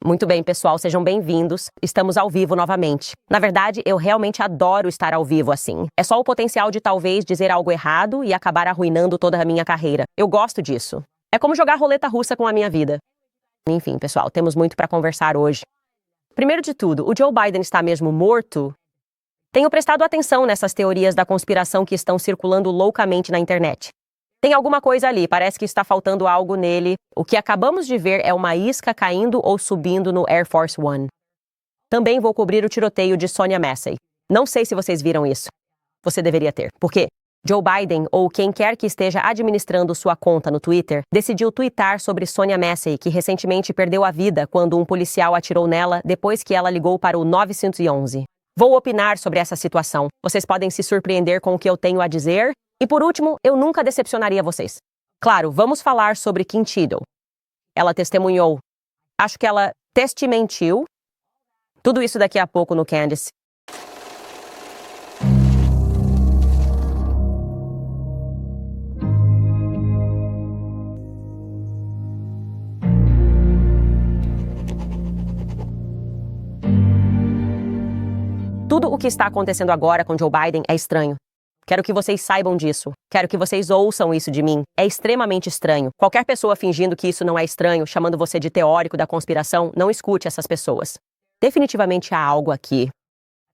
Muito bem, pessoal, sejam bem-vindos. Estamos ao vivo novamente. Na verdade, eu realmente adoro estar ao vivo assim. É só o potencial de talvez dizer algo errado e acabar arruinando toda a minha carreira. Eu gosto disso. É como jogar roleta russa com a minha vida. Enfim, pessoal, temos muito para conversar hoje. Primeiro de tudo, o Joe Biden está mesmo morto? Tenho prestado atenção nessas teorias da conspiração que estão circulando loucamente na internet. Tem alguma coisa ali, parece que está faltando algo nele. O que acabamos de ver é uma isca caindo ou subindo no Air Force One. Também vou cobrir o tiroteio de Sonia Massey. Não sei se vocês viram isso. Você deveria ter. Porque Joe Biden, ou quem quer que esteja administrando sua conta no Twitter, decidiu twittar sobre Sonia Massey, que recentemente perdeu a vida quando um policial atirou nela depois que ela ligou para o 911. Vou opinar sobre essa situação. Vocês podem se surpreender com o que eu tenho a dizer. E por último, eu nunca decepcionaria vocês. Claro, vamos falar sobre Kim Cheadle. Ela testemunhou. Acho que ela testimentiu. Tudo isso daqui a pouco no Candace. Tudo o que está acontecendo agora com Joe Biden é estranho. Quero que vocês saibam disso. Quero que vocês ouçam isso de mim. É extremamente estranho. Qualquer pessoa fingindo que isso não é estranho, chamando você de teórico da conspiração, não escute essas pessoas. Definitivamente há algo aqui.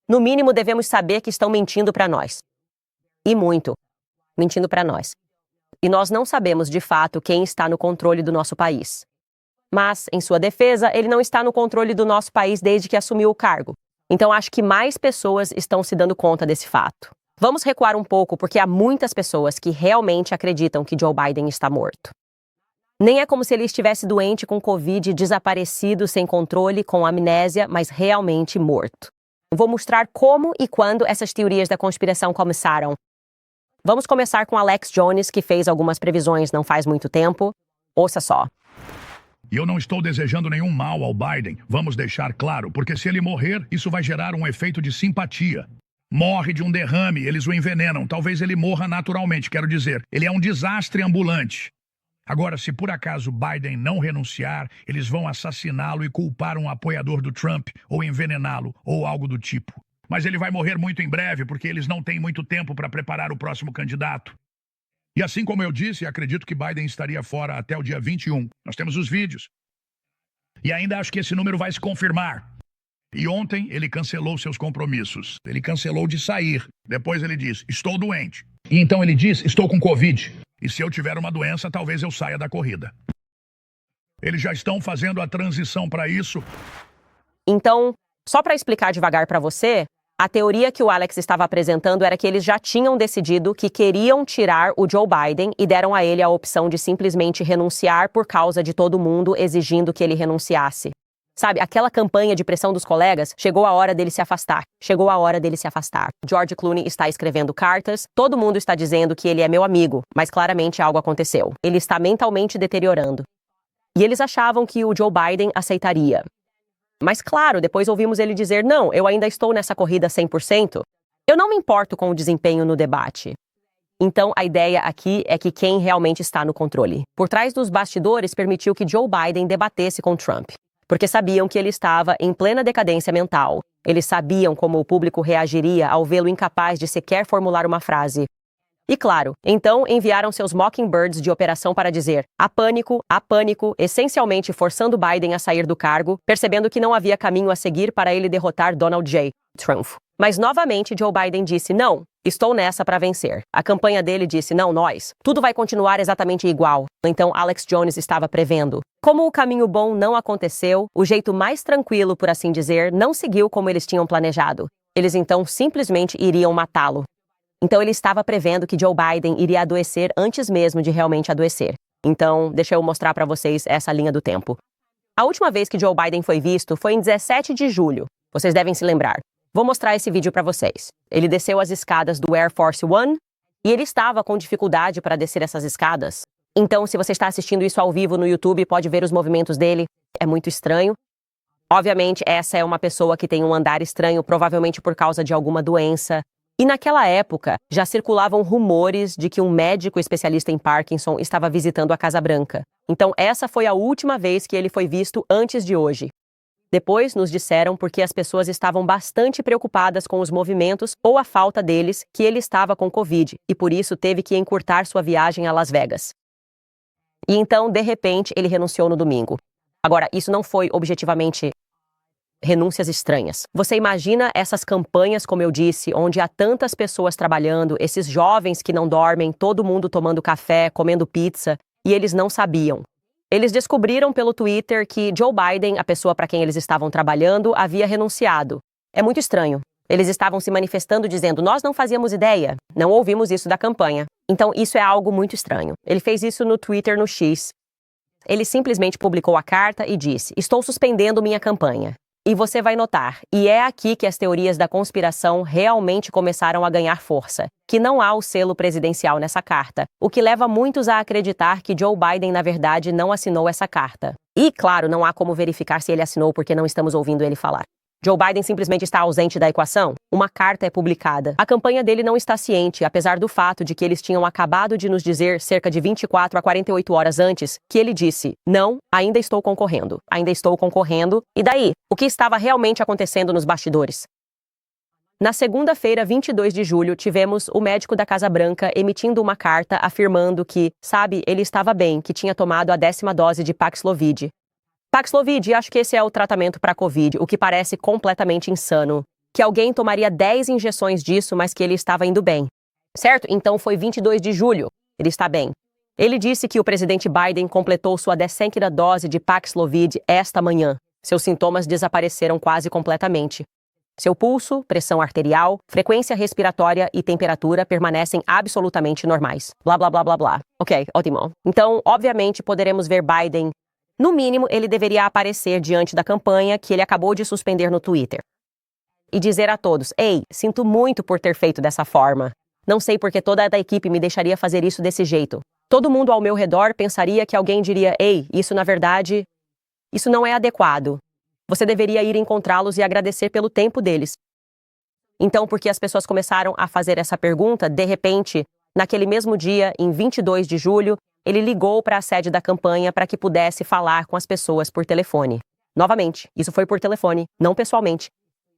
No mínimo, devemos saber que estão mentindo para nós. E muito. Mentindo para nós. E nós não sabemos, de fato, quem está no controle do nosso país. Mas, em sua defesa, ele não está no controle do nosso país desde que assumiu o cargo. Então, acho que mais pessoas estão se dando conta desse fato. Vamos recuar um pouco porque há muitas pessoas que realmente acreditam que Joe Biden está morto. Nem é como se ele estivesse doente com Covid, desaparecido, sem controle, com amnésia, mas realmente morto. Vou mostrar como e quando essas teorias da conspiração começaram. Vamos começar com Alex Jones, que fez algumas previsões não faz muito tempo. Ouça só. E eu não estou desejando nenhum mal ao Biden, vamos deixar claro, porque se ele morrer, isso vai gerar um efeito de simpatia. Morre de um derrame, eles o envenenam. Talvez ele morra naturalmente, quero dizer. Ele é um desastre ambulante. Agora, se por acaso Biden não renunciar, eles vão assassiná-lo e culpar um apoiador do Trump, ou envenená-lo, ou algo do tipo. Mas ele vai morrer muito em breve, porque eles não têm muito tempo para preparar o próximo candidato. E assim como eu disse, acredito que Biden estaria fora até o dia 21. Nós temos os vídeos. E ainda acho que esse número vai se confirmar. E ontem ele cancelou seus compromissos. Ele cancelou de sair. Depois ele diz, estou doente. E então ele diz, estou com Covid. E se eu tiver uma doença, talvez eu saia da corrida. Eles já estão fazendo a transição para isso. Então, só para explicar devagar para você, a teoria que o Alex estava apresentando era que eles já tinham decidido que queriam tirar o Joe Biden e deram a ele a opção de simplesmente renunciar por causa de todo mundo exigindo que ele renunciasse. Sabe, aquela campanha de pressão dos colegas, chegou a hora dele se afastar. Chegou a hora dele se afastar. George Clooney está escrevendo cartas, todo mundo está dizendo que ele é meu amigo, mas claramente algo aconteceu. Ele está mentalmente deteriorando. E eles achavam que o Joe Biden aceitaria. Mas claro, depois ouvimos ele dizer, não, eu ainda estou nessa corrida 100%. Eu não me importo com o desempenho no debate. Então, a ideia aqui é que quem realmente está no controle. Por trás dos bastidores, permitiu que Joe Biden debatesse com Trump. Porque sabiam que ele estava em plena decadência mental. Eles sabiam como o público reagiria ao vê-lo incapaz de sequer formular uma frase. E claro, então enviaram seus Mockingbirds de operação para dizer há pânico, essencialmente forçando Biden a sair do cargo, percebendo que não havia caminho a seguir para ele derrotar Donald J. Trump. Mas novamente Joe Biden disse, não, estou nessa para vencer. A campanha dele disse, não, nós. Tudo vai continuar exatamente igual. Então Alex Jones estava prevendo. Como o caminho bom não aconteceu, o jeito mais tranquilo, por assim dizer, não seguiu como eles tinham planejado. Eles então simplesmente iriam matá-lo. Então ele estava prevendo que Joe Biden iria adoecer antes mesmo de realmente adoecer. Então, deixa eu mostrar para vocês essa linha do tempo. A última vez que Joe Biden foi visto foi em 17 de julho. Vocês devem se lembrar. Vou mostrar esse vídeo para vocês. Ele desceu as escadas do Air Force One e ele estava com dificuldade para descer essas escadas. Então, se você está assistindo isso ao vivo no YouTube, pode ver os movimentos dele. É muito estranho. Obviamente, essa é uma pessoa que tem um andar estranho, provavelmente por causa de alguma doença. E naquela época, já circulavam rumores de que um médico especialista em Parkinson estava visitando a Casa Branca. Então, essa foi a última vez que ele foi visto antes de hoje. Depois nos disseram porque as pessoas estavam bastante preocupadas com os movimentos ou a falta deles que ele estava com Covid e por isso teve que encurtar sua viagem a Las Vegas. E então, de repente, ele renunciou no domingo. Agora, isso não foi objetivamente renúncias estranhas. Você imagina essas campanhas, como eu disse, onde há tantas pessoas trabalhando, esses jovens que não dormem, todo mundo tomando café, comendo pizza, e eles não sabiam. Eles descobriram pelo Twitter que Joe Biden, a pessoa para quem eles estavam trabalhando, havia renunciado. É muito estranho. Eles estavam se manifestando dizendo, nós não fazíamos ideia, não ouvimos isso da campanha. Então isso é algo muito estranho. Ele fez isso no Twitter, no X. Ele simplesmente publicou a carta e disse, estou suspendendo minha campanha. E você vai notar, e é aqui que as teorias da conspiração realmente começaram a ganhar força, que não há o selo presidencial nessa carta, o que leva muitos a acreditar que Joe Biden, na verdade, não assinou essa carta. E, claro, não há como verificar se ele assinou porque não estamos ouvindo ele falar. Joe Biden simplesmente está ausente da equação? Uma carta é publicada. A campanha dele não está ciente, apesar do fato de que eles tinham acabado de nos dizer cerca de 24 a 48 horas antes que ele disse, não, ainda estou concorrendo, e daí? O que estava realmente acontecendo nos bastidores? Na segunda-feira, 22 de julho, tivemos o médico da Casa Branca emitindo uma carta afirmando que, ele estava bem, que tinha tomado a 10ª dose de Paxlovid. Paxlovid, acho que esse é o tratamento para Covid, o que parece completamente insano. Que alguém tomaria 10 injeções disso, mas que ele estava indo bem. Certo? Então foi 22 de julho. Ele está bem. Ele disse que o presidente Biden completou sua 10ª dose de Paxlovid esta manhã. Seus sintomas desapareceram quase completamente. Seu pulso, pressão arterial, frequência respiratória e temperatura permanecem absolutamente normais. Blá, blá, blá, blá, blá. Ok, ótimo. Então, obviamente, poderemos ver Biden. No mínimo, ele deveria aparecer diante da campanha que ele acabou de suspender no Twitter. E dizer a todos, ei, sinto muito por ter feito dessa forma. Não sei porque toda a equipe me deixaria fazer isso desse jeito. Todo mundo ao meu redor pensaria que alguém diria, ei, isso na verdade, isso não é adequado. Você deveria ir encontrá-los e agradecer pelo tempo deles. Então, porque as pessoas começaram a fazer essa pergunta, de repente, naquele mesmo dia, em 22 de julho, ele ligou para a sede da campanha para que pudesse falar com as pessoas por telefone. Novamente, isso foi por telefone, não pessoalmente.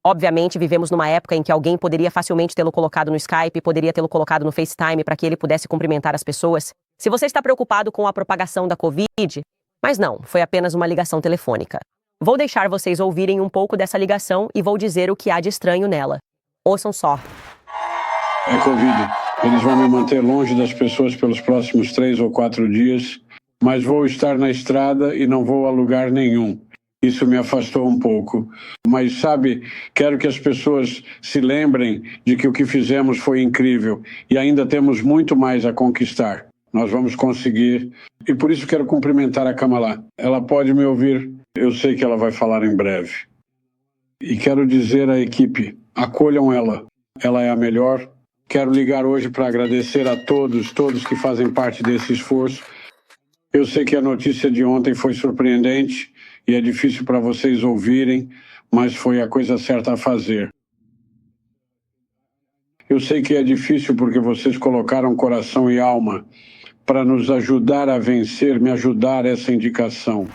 Obviamente, vivemos numa época em que alguém poderia facilmente tê-lo colocado no Skype, poderia tê-lo colocado no FaceTime para que ele pudesse cumprimentar as pessoas. Se você está preocupado com a propagação da Covid, mas não, foi apenas uma ligação telefônica. Vou deixar vocês ouvirem um pouco dessa ligação e vou dizer o que há de estranho nela. Ouçam só. É Covid. Eles vão me manter longe das pessoas pelos próximos 3 ou 4 dias, mas vou estar na estrada e não vou a lugar nenhum. Isso me afastou um pouco. Mas, quero que as pessoas se lembrem de que o que fizemos foi incrível e ainda temos muito mais a conquistar. Nós vamos conseguir. E por isso quero cumprimentar a Kamala. Ela pode me ouvir. Eu sei que ela vai falar em breve. E quero dizer à equipe, acolham ela. Ela é a melhor. Quero ligar hoje para agradecer a todos que fazem parte desse esforço. Eu sei que a notícia de ontem foi surpreendente e é difícil para vocês ouvirem, mas foi a coisa certa a fazer. Eu sei que é difícil porque vocês colocaram coração e alma para nos ajudar a vencer, me ajudar essa indicação.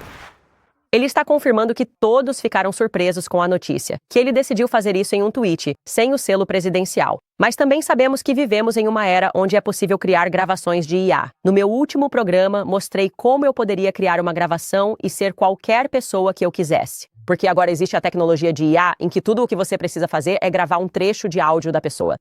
Ele está confirmando que todos ficaram surpresos com a notícia, que ele decidiu fazer isso em um tweet, sem o selo presidencial. Mas também sabemos que vivemos em uma era onde é possível criar gravações de IA. No meu último programa, mostrei como eu poderia criar uma gravação e ser qualquer pessoa que eu quisesse. Porque agora existe a tecnologia de IA em que tudo o que você precisa fazer é gravar um trecho de áudio da pessoa.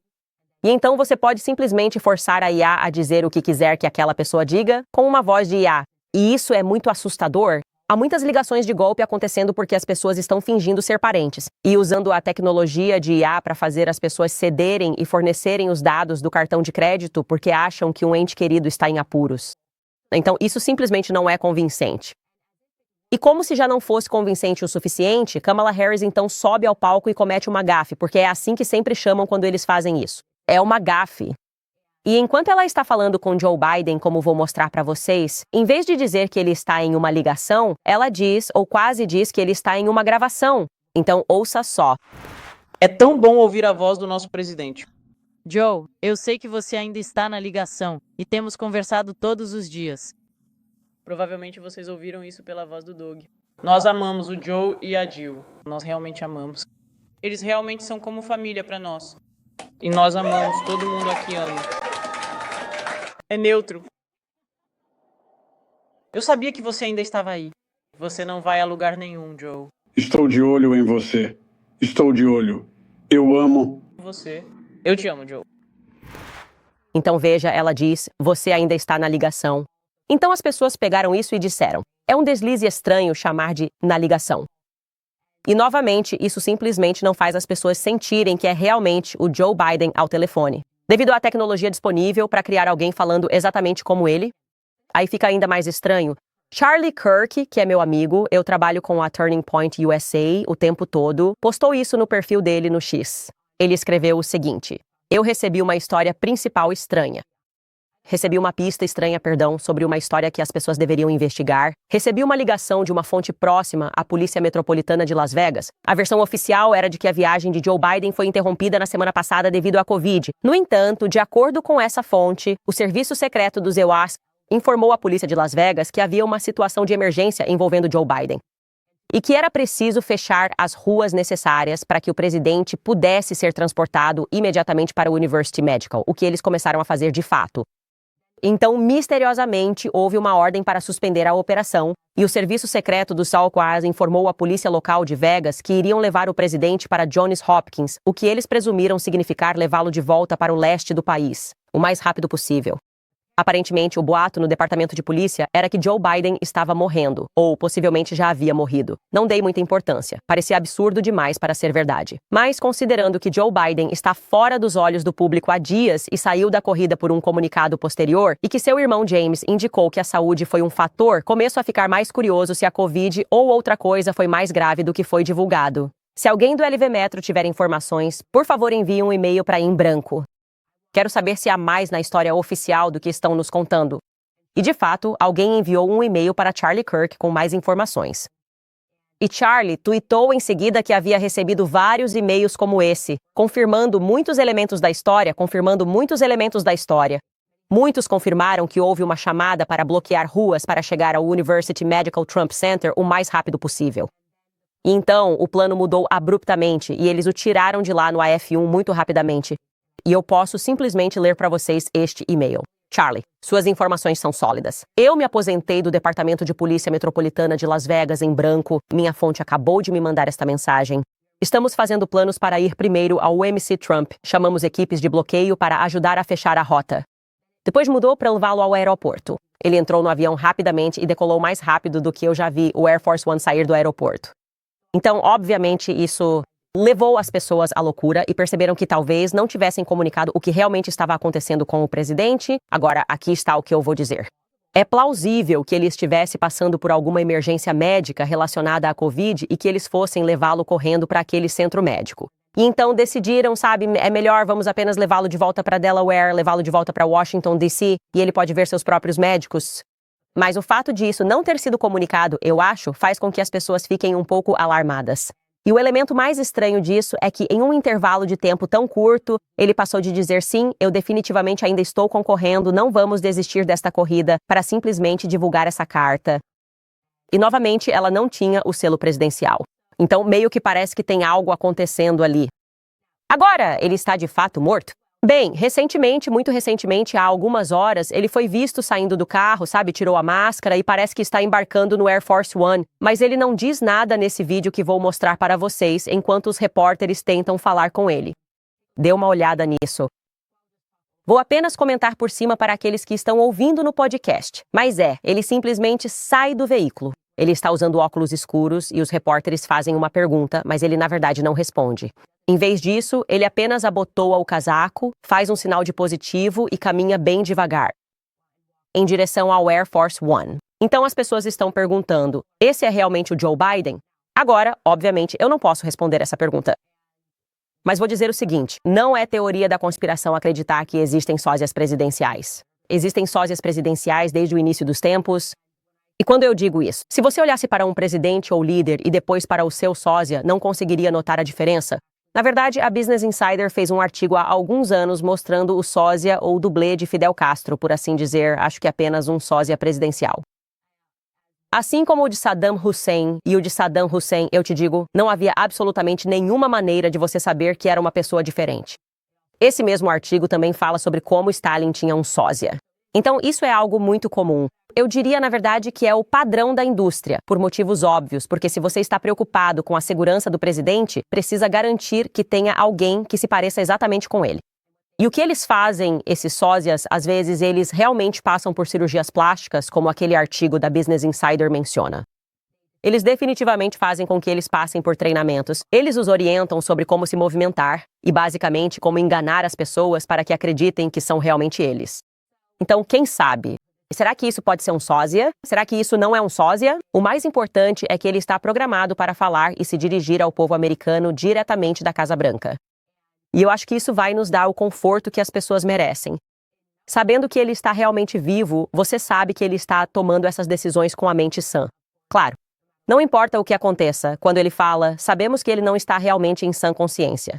E então você pode simplesmente forçar a IA a dizer o que quiser que aquela pessoa diga com uma voz de IA. E isso é muito assustador. Há muitas ligações de golpe acontecendo porque as pessoas estão fingindo ser parentes e usando a tecnologia de IA para fazer as pessoas cederem e fornecerem os dados do cartão de crédito porque acham que um ente querido está em apuros. Então, isso simplesmente não é convincente. E como se já não fosse convincente o suficiente, Kamala Harris então sobe ao palco e comete uma gafe, porque é assim que sempre chamam quando eles fazem isso. É uma gafe. E enquanto ela está falando com Joe Biden, como vou mostrar para vocês, em vez de dizer que ele está em uma ligação, ela diz, ou quase diz, que ele está em uma gravação. Então, ouça só. É tão bom ouvir a voz do nosso presidente. Joe, eu sei que você ainda está na ligação e temos conversado todos os dias. Provavelmente vocês ouviram isso pela voz do Doug. Nós amamos o Joe e a Jill. Nós realmente amamos. Eles realmente são como família para nós. E nós amamos, todo mundo aqui ama. É neutro. Eu sabia que você ainda estava aí. Você não vai a lugar nenhum, Joe. Estou de olho em você. Estou de olho. Eu amo Você. Eu te amo, Joe. Então veja, ela diz, você ainda está na ligação. Então as pessoas pegaram isso e disseram, é um deslize estranho chamar de na ligação. E novamente, isso simplesmente não faz as pessoas sentirem que é realmente o Joe Biden ao telefone. Devido à tecnologia disponível para criar alguém falando exatamente como ele, aí fica ainda mais estranho. Charlie Kirk, que é meu amigo, eu trabalho com a Turning Point USA o tempo todo, postou isso no perfil dele no X. Ele escreveu o seguinte, eu recebi uma história principal estranha. Recebi uma pista estranha, sobre uma história que as pessoas deveriam investigar. Recebi uma ligação de uma fonte próxima à Polícia Metropolitana de Las Vegas. A versão oficial era de que a viagem de Joe Biden foi interrompida na semana passada devido à Covid. No entanto, de acordo com essa fonte, o serviço secreto dos EUAS informou à polícia de Las Vegas que havia uma situação de emergência envolvendo Joe Biden e que era preciso fechar as ruas necessárias para que o presidente pudesse ser transportado imediatamente para o University Medical, o que eles começaram a fazer de fato. Então, misteriosamente, houve uma ordem para suspender a operação e o serviço secreto do Salquaz informou a polícia local de Vegas que iriam levar o presidente para Johns Hopkins, o que eles presumiram significar levá-lo de volta para o leste do país, o mais rápido possível. Aparentemente, o boato no departamento de polícia era que Joe Biden estava morrendo, ou possivelmente já havia morrido. Não dei muita importância. Parecia absurdo demais para ser verdade. Mas, considerando que Joe Biden está fora dos olhos do público há dias e saiu da corrida por um comunicado posterior, e que seu irmão James indicou que a saúde foi um fator, começo a ficar mais curioso se a Covid ou outra coisa foi mais grave do que foi divulgado. Se alguém do LV Metro tiver informações, por favor envie um e-mail para em branco. Quero saber se há mais na história oficial do que estão nos contando. E, de fato, alguém enviou um e-mail para Charlie Kirk com mais informações. E Charlie tuitou em seguida que havia recebido vários e-mails como esse, confirmando muitos elementos da história. Muitos confirmaram que houve uma chamada para bloquear ruas para chegar ao University Medical Trump Center o mais rápido possível. E então, o plano mudou abruptamente e eles o tiraram de lá no AF1 muito rapidamente. E eu posso simplesmente ler para vocês este e-mail. Charlie, suas informações são sólidas. Eu me aposentei do Departamento de Polícia Metropolitana de Las Vegas em branco. Minha fonte acabou de me mandar esta mensagem. Estamos fazendo planos para ir primeiro ao MC Trump. Chamamos equipes de bloqueio para ajudar a fechar a rota. Depois mudou para levá-lo ao aeroporto. Ele entrou no avião rapidamente e decolou mais rápido do que eu já vi o Air Force One sair do aeroporto. Então, obviamente, isso levou as pessoas à loucura e perceberam que talvez não tivessem comunicado o que realmente estava acontecendo com o presidente. Agora, aqui está o que eu vou dizer. É plausível que ele estivesse passando por alguma emergência médica relacionada à Covid e que eles fossem levá-lo correndo para aquele centro médico. E então decidiram, é melhor, vamos apenas levá-lo de volta para Delaware, levá-lo de volta para Washington, D.C., e ele pode ver seus próprios médicos. Mas o fato disso não ter sido comunicado, eu acho, faz com que as pessoas fiquem um pouco alarmadas. E o elemento mais estranho disso é que, em um intervalo de tempo tão curto, ele passou de dizer sim, eu definitivamente ainda estou concorrendo, não vamos desistir desta corrida, para simplesmente divulgar essa carta. E, novamente, ela não tinha o selo presidencial. Então, meio que parece que tem algo acontecendo ali. Agora, ele está de fato morto? Bem, muito recentemente, há algumas horas, ele foi visto saindo do carro, tirou a máscara e parece que está embarcando no Air Force One, mas ele não diz nada nesse vídeo que vou mostrar para vocês enquanto os repórteres tentam falar com ele. Dê uma olhada nisso. Vou apenas comentar por cima para aqueles que estão ouvindo no podcast, mas ele simplesmente sai do veículo. Ele está usando óculos escuros e os repórteres fazem uma pergunta, mas ele na verdade não responde. Em vez disso, ele apenas abotoa o casaco, faz um sinal de positivo e caminha bem devagar, em direção ao Air Force One. Então as pessoas estão perguntando, esse é realmente o Joe Biden? Agora, obviamente, eu não posso responder essa pergunta. Mas vou dizer o seguinte, não é teoria da conspiração acreditar que existem sósias presidenciais. Existem sósias presidenciais desde o início dos tempos. E quando eu digo isso, se você olhasse para um presidente ou líder e depois para o seu sósia, não conseguiria notar a diferença? Na verdade, a Business Insider fez um artigo há alguns anos mostrando o sósia ou dublê de Fidel Castro, por assim dizer, acho que apenas um sósia presidencial. Assim como o de Saddam Hussein e o de Saddam Hussein, eu te digo, não havia absolutamente nenhuma maneira de você saber que era uma pessoa diferente. Esse mesmo artigo também fala sobre como Stalin tinha um sósia. Então, isso é algo muito comum. Eu diria, na verdade, que é o padrão da indústria, por motivos óbvios, porque se você está preocupado com a segurança do presidente, precisa garantir que tenha alguém que se pareça exatamente com ele. E o que eles fazem, esses sósias, às vezes eles realmente passam por cirurgias plásticas, como aquele artigo da Business Insider menciona. Eles definitivamente fazem com que eles passem por treinamentos. Eles os orientam sobre como se movimentar e, basicamente, como enganar as pessoas para que acreditem que são realmente eles. Então, quem sabe? Será que isso pode ser um sósia? Será que isso não é um sósia? O mais importante é que ele está programado para falar e se dirigir ao povo americano diretamente da Casa Branca. E eu acho que isso vai nos dar o conforto que as pessoas merecem. Sabendo que ele está realmente vivo, você sabe que ele está tomando essas decisões com a mente sã. Claro, não importa o que aconteça, quando ele fala, sabemos que ele não está realmente em sã consciência.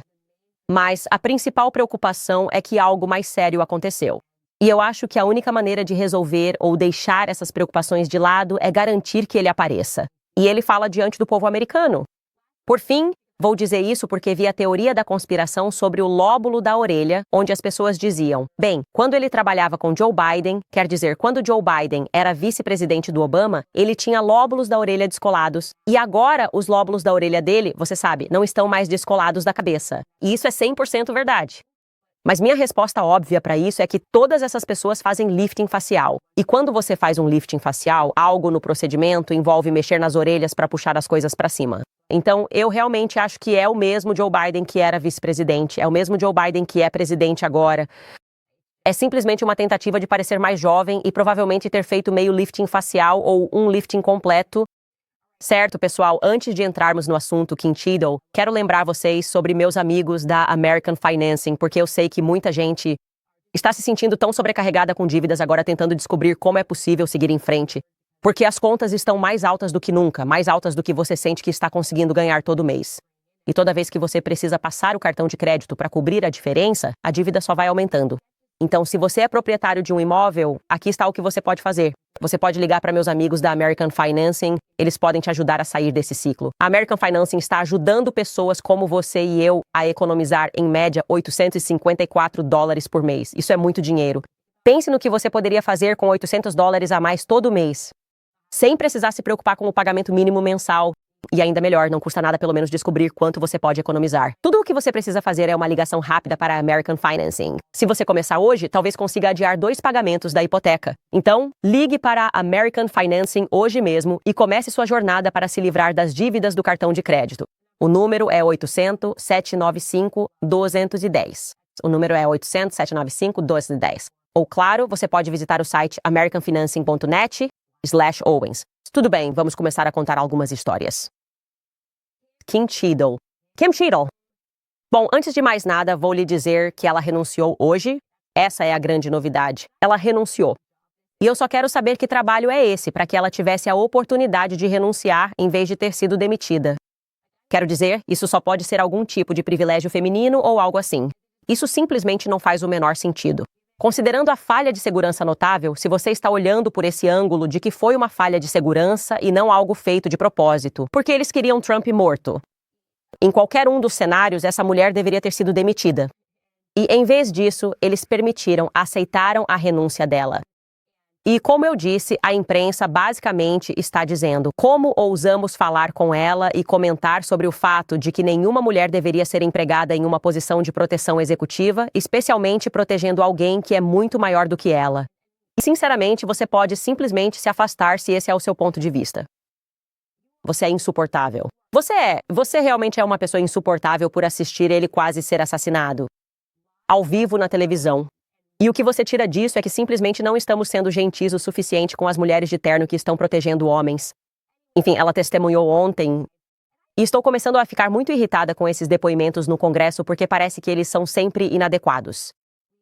Mas a principal preocupação é que algo mais sério aconteceu. E eu acho que a única maneira de resolver ou deixar essas preocupações de lado é garantir que ele apareça. E ele fala diante do povo americano. Por fim, vou dizer isso porque vi a teoria da conspiração sobre o lóbulo da orelha, onde as pessoas diziam, bem, quando ele trabalhava com Joe Biden, quer dizer, quando Joe Biden era vice-presidente do Obama, ele tinha lóbulos da orelha descolados. E agora, os lóbulos da orelha dele, você sabe, não estão mais descolados da cabeça. E isso é 100% verdade. Mas minha resposta óbvia para isso é que todas essas pessoas fazem lifting facial. E quando você faz um lifting facial, algo no procedimento envolve mexer nas orelhas para puxar as coisas para cima. Então, eu realmente acho que é o mesmo Joe Biden que era vice-presidente, é o mesmo Joe Biden que é presidente agora. É simplesmente uma tentativa de parecer mais jovem e provavelmente ter feito meio lifting facial ou um lifting completo. Certo, pessoal, antes de entrarmos no assunto Kim Cheadle, quero lembrar vocês sobre meus amigos da American Financing, porque eu sei que muita gente está se sentindo tão sobrecarregada com dívidas agora tentando descobrir como é possível seguir em frente. Porque as contas estão mais altas do que nunca, mais altas do que você sente que está conseguindo ganhar todo mês. E toda vez que você precisa passar o cartão de crédito para cobrir a diferença, a dívida só vai aumentando. Então, se você é proprietário de um imóvel, aqui está o que você pode fazer. Você pode ligar para meus amigos da American Financing, eles podem te ajudar a sair desse ciclo. A American Financing está ajudando pessoas como você e eu a economizar, em média, $854 por mês. Isso é muito dinheiro. Pense no que você poderia fazer com $800 a mais todo mês, sem precisar se preocupar com o pagamento mínimo mensal. E ainda melhor, não custa nada pelo menos descobrir quanto você pode economizar. Tudo o que você precisa fazer é uma ligação rápida para a American Financing. Se você começar hoje, talvez consiga adiar 2 pagamentos da hipoteca. Então, ligue para a American Financing hoje mesmo e comece sua jornada para se livrar das dívidas do cartão de crédito. O número é 800-795-1210. O número é 800-795-1210. Ou, claro, você pode visitar o site americanfinancing.net/Owens. Tudo bem, vamos começar a contar algumas histórias. Kim Cheadle. Kim Cheadle. Bom, antes de mais nada, vou lhe dizer que ela renunciou hoje. Essa é a grande novidade. Ela renunciou. E eu só quero saber que trabalho é esse para que ela tivesse a oportunidade de renunciar em vez de ter sido demitida. Quero dizer, isso só pode ser algum tipo de privilégio feminino ou algo assim. Isso simplesmente não faz o menor sentido. Considerando a falha de segurança notável, se você está olhando por esse ângulo de que foi uma falha de segurança e não algo feito de propósito, porque eles queriam Trump morto. Em qualquer um dos cenários, essa mulher deveria ter sido demitida. E, em vez disso, eles aceitaram a renúncia dela. E, como eu disse, a imprensa basicamente está dizendo como ousamos falar com ela e comentar sobre o fato de que nenhuma mulher deveria ser empregada em uma posição de proteção executiva, especialmente protegendo alguém que é muito maior do que ela. E, sinceramente, você pode simplesmente se afastar se esse é o seu ponto de vista. Você é insuportável. Você realmente é uma pessoa insuportável por assistir ele quase ser assassinado. Ao vivo na televisão. E o que você tira disso é que simplesmente não estamos sendo gentis o suficiente com as mulheres de terno que estão protegendo homens. Enfim, ela testemunhou ontem. E estou começando a ficar muito irritada com esses depoimentos no Congresso porque parece que eles são sempre inadequados.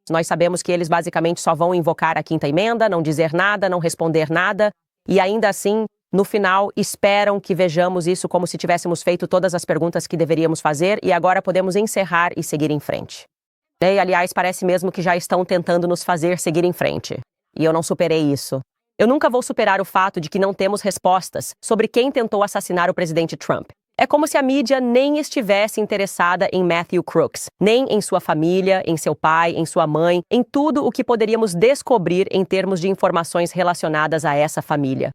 Nós sabemos que eles basicamente só vão invocar a 5ª emenda, não dizer nada, não responder nada, e ainda assim, no final, esperam que vejamos isso como se tivéssemos feito todas as perguntas que deveríamos fazer e agora podemos encerrar e seguir em frente. E, aliás, parece mesmo que já estão tentando nos fazer seguir em frente. E eu não superei isso. Eu nunca vou superar o fato de que não temos respostas sobre quem tentou assassinar o presidente Trump. É como se a mídia nem estivesse interessada em Matthew Crooks, nem em sua família, em seu pai, em sua mãe, em tudo o que poderíamos descobrir em termos de informações relacionadas a essa família.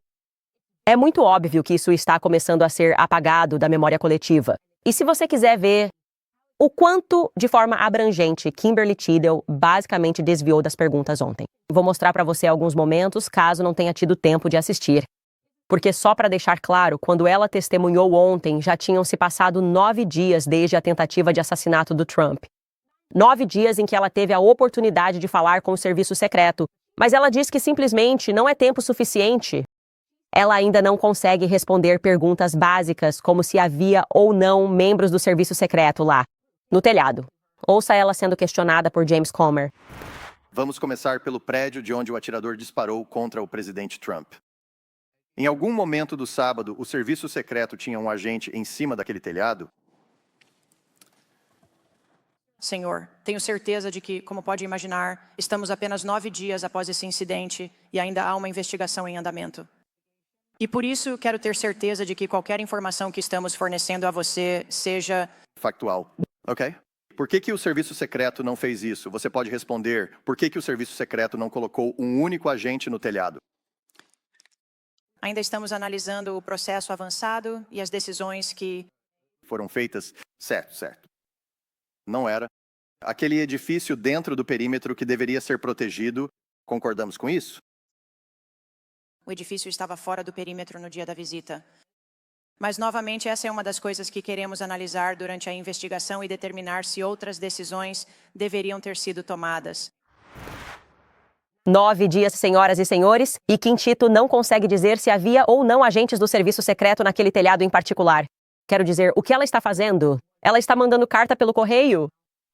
É muito óbvio que isso está começando a ser apagado da memória coletiva. E se você quiser ver o quanto, de forma abrangente, Kimberly Tidal basicamente desviou das perguntas ontem. Vou mostrar para você alguns momentos, caso não tenha tido tempo de assistir. Porque só para deixar claro, quando ela testemunhou ontem, já tinham se passado 9 dias desde a tentativa de assassinato do Trump. 9 dias em que ela teve a oportunidade de falar com o serviço secreto, mas ela diz que simplesmente não é tempo suficiente. Ela ainda não consegue responder perguntas básicas, como se havia ou não membros do serviço secreto lá, no telhado. Ouça ela sendo questionada por James Comer. Vamos começar pelo prédio de onde o atirador disparou contra o presidente Trump. Em algum momento do sábado, o serviço secreto tinha um agente em cima daquele telhado? Senhor, tenho certeza de que, como pode imaginar, estamos apenas 9 dias após esse incidente e ainda há uma investigação em andamento. E por isso quero ter certeza de que qualquer informação que estamos fornecendo a você seja Factual. Ok. Por que o serviço secreto não fez isso? Você pode responder por que o serviço secreto não colocou um único agente no telhado? Ainda estamos analisando o processo avançado e as decisões que Foram feitas? Certo. Não era. Aquele edifício dentro do perímetro que deveria ser protegido, concordamos com isso? o edifício estava fora do perímetro no dia da visita. Mas, novamente, essa é uma das coisas que queremos analisar durante a investigação e determinar se outras decisões deveriam ter sido tomadas. 9 dias, senhoras e senhores, e Quintito não consegue dizer se havia ou não agentes do serviço secreto naquele telhado em particular. Quero dizer, o que ela está fazendo? Ela está mandando carta pelo correio?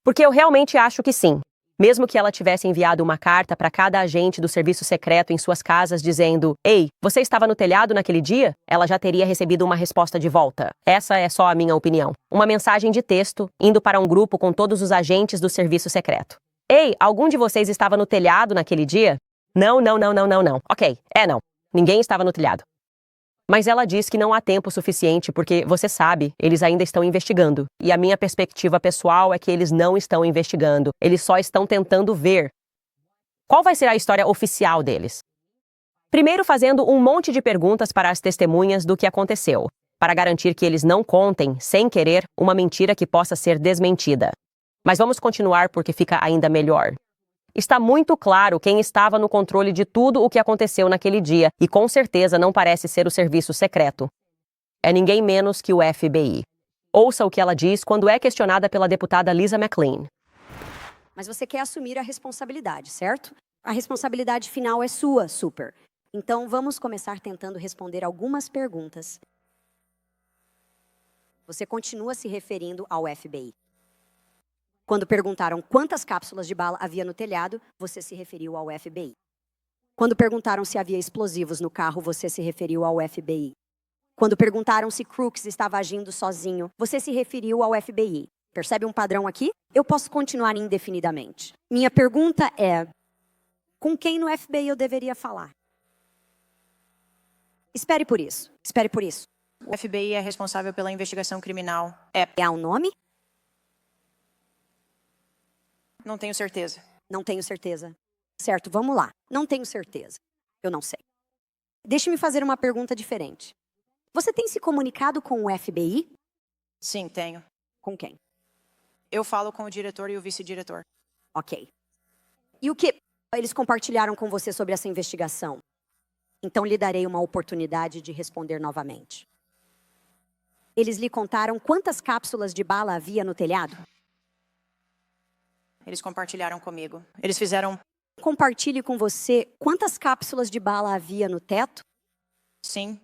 Porque eu realmente acho que sim. Mesmo que ela tivesse enviado uma carta para cada agente do serviço secreto em suas casas dizendo: "Ei, você estava no telhado naquele dia?", ela já teria recebido uma resposta de volta. Essa é só a minha opinião. Uma mensagem de texto indo para um grupo com todos os agentes do serviço secreto. "Ei, algum de vocês estava no telhado naquele dia?" Não. Ok, não. Ninguém estava no telhado. Mas ela diz que não há tempo suficiente porque, você sabe, eles ainda estão investigando. E a minha perspectiva pessoal é que eles não estão investigando. Eles só estão tentando ver. Qual vai ser a história oficial deles? Primeiro, fazendo um monte de perguntas para as testemunhas do que aconteceu, para garantir que eles não contem, sem querer, uma mentira que possa ser desmentida. Mas vamos continuar porque fica ainda melhor. Está muito claro quem estava no controle de tudo o que aconteceu naquele dia, e com certeza não parece ser o serviço secreto. É ninguém menos que o FBI. Ouça o que ela diz quando é questionada pela deputada Lisa McLean. Mas você quer assumir a responsabilidade, certo? A responsabilidade final é sua, Super. Então vamos começar tentando responder algumas perguntas. Você continua se referindo ao FBI. Quando perguntaram quantas cápsulas de bala havia no telhado, você se referiu ao FBI. Quando perguntaram se havia explosivos no carro, você se referiu ao FBI. Quando perguntaram se Crooks estava agindo sozinho, você se referiu ao FBI. Percebe um padrão aqui? Eu posso continuar indefinidamente. Minha pergunta é: com quem no FBI eu deveria falar? Espere por isso. O FBI é responsável pela investigação criminal. Há um nome? Não tenho certeza. Não tenho certeza. Certo, vamos lá. Não tenho certeza. Eu não sei. Deixe-me fazer uma pergunta diferente. Você tem se comunicado com o FBI? Sim, tenho. Com quem? Eu falo com o diretor e o vice-diretor. Ok. E o que eles compartilharam com você sobre essa investigação? Então lhe darei uma oportunidade de responder novamente. Eles lhe contaram quantas cápsulas de bala havia no telhado? Eles compartilharam comigo. Eles fizeram... Compartilhe com você quantas cápsulas de bala havia no teto? Sim.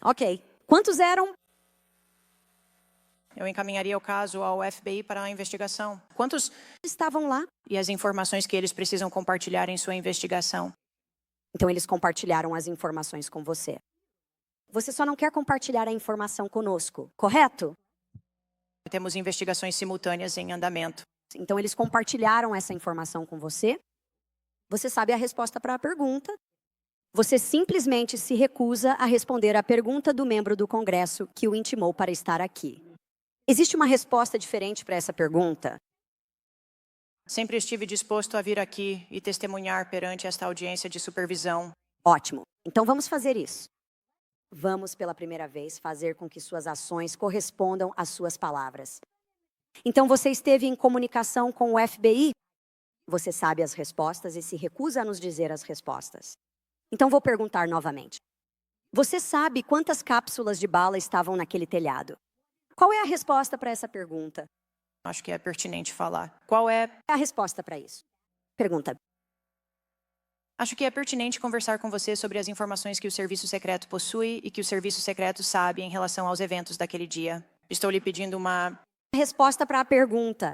Ok. Quantos eram? Eu encaminharia o caso ao FBI para a investigação. Quantos Estavam lá. e as informações que eles precisam compartilhar em sua investigação? Então eles compartilharam as informações com você. Você só não quer compartilhar a informação conosco, correto? Temos investigações simultâneas em andamento. Então eles compartilharam essa informação com você. Você sabe a resposta para a pergunta. Você simplesmente se recusa a responder à pergunta do membro do Congresso que o intimou para estar aqui. Existe uma resposta diferente para essa pergunta? Sempre estive disposto a vir aqui e testemunhar perante esta audiência de supervisão. Ótimo. Então vamos fazer isso. Vamos, pela primeira vez, fazer com que suas ações correspondam às suas palavras. Então você esteve em comunicação com o FBI? Você sabe as respostas e se recusa a nos dizer as respostas. Então vou perguntar novamente. Você sabe quantas cápsulas de bala estavam naquele telhado? Qual é a resposta para essa pergunta? Acho que é pertinente falar. Qual é? A resposta para isso. Pergunta. Acho que é pertinente conversar com você sobre as informações que o serviço secreto possui e que o serviço secreto sabe em relação aos eventos daquele dia. Estou lhe pedindo uma... Resposta para a pergunta.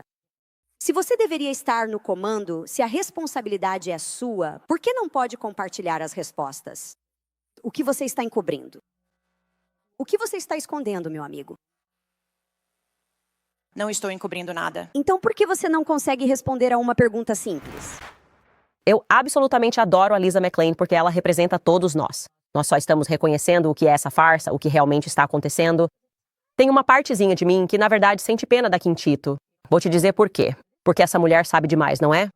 Se você deveria estar no comando, se a responsabilidade é sua, por que não pode compartilhar as respostas? O que você está encobrindo? O que você está escondendo, meu amigo? Não estou encobrindo nada. Então por que você não consegue responder a uma pergunta simples? Eu absolutamente adoro a Lisa McClain porque ela representa todos nós. Nós só estamos reconhecendo o que é essa farsa, o que realmente está acontecendo. Tem uma partezinha de mim que, na verdade, sente pena da Quintito. Vou te dizer por quê. Porque essa mulher sabe demais, não é?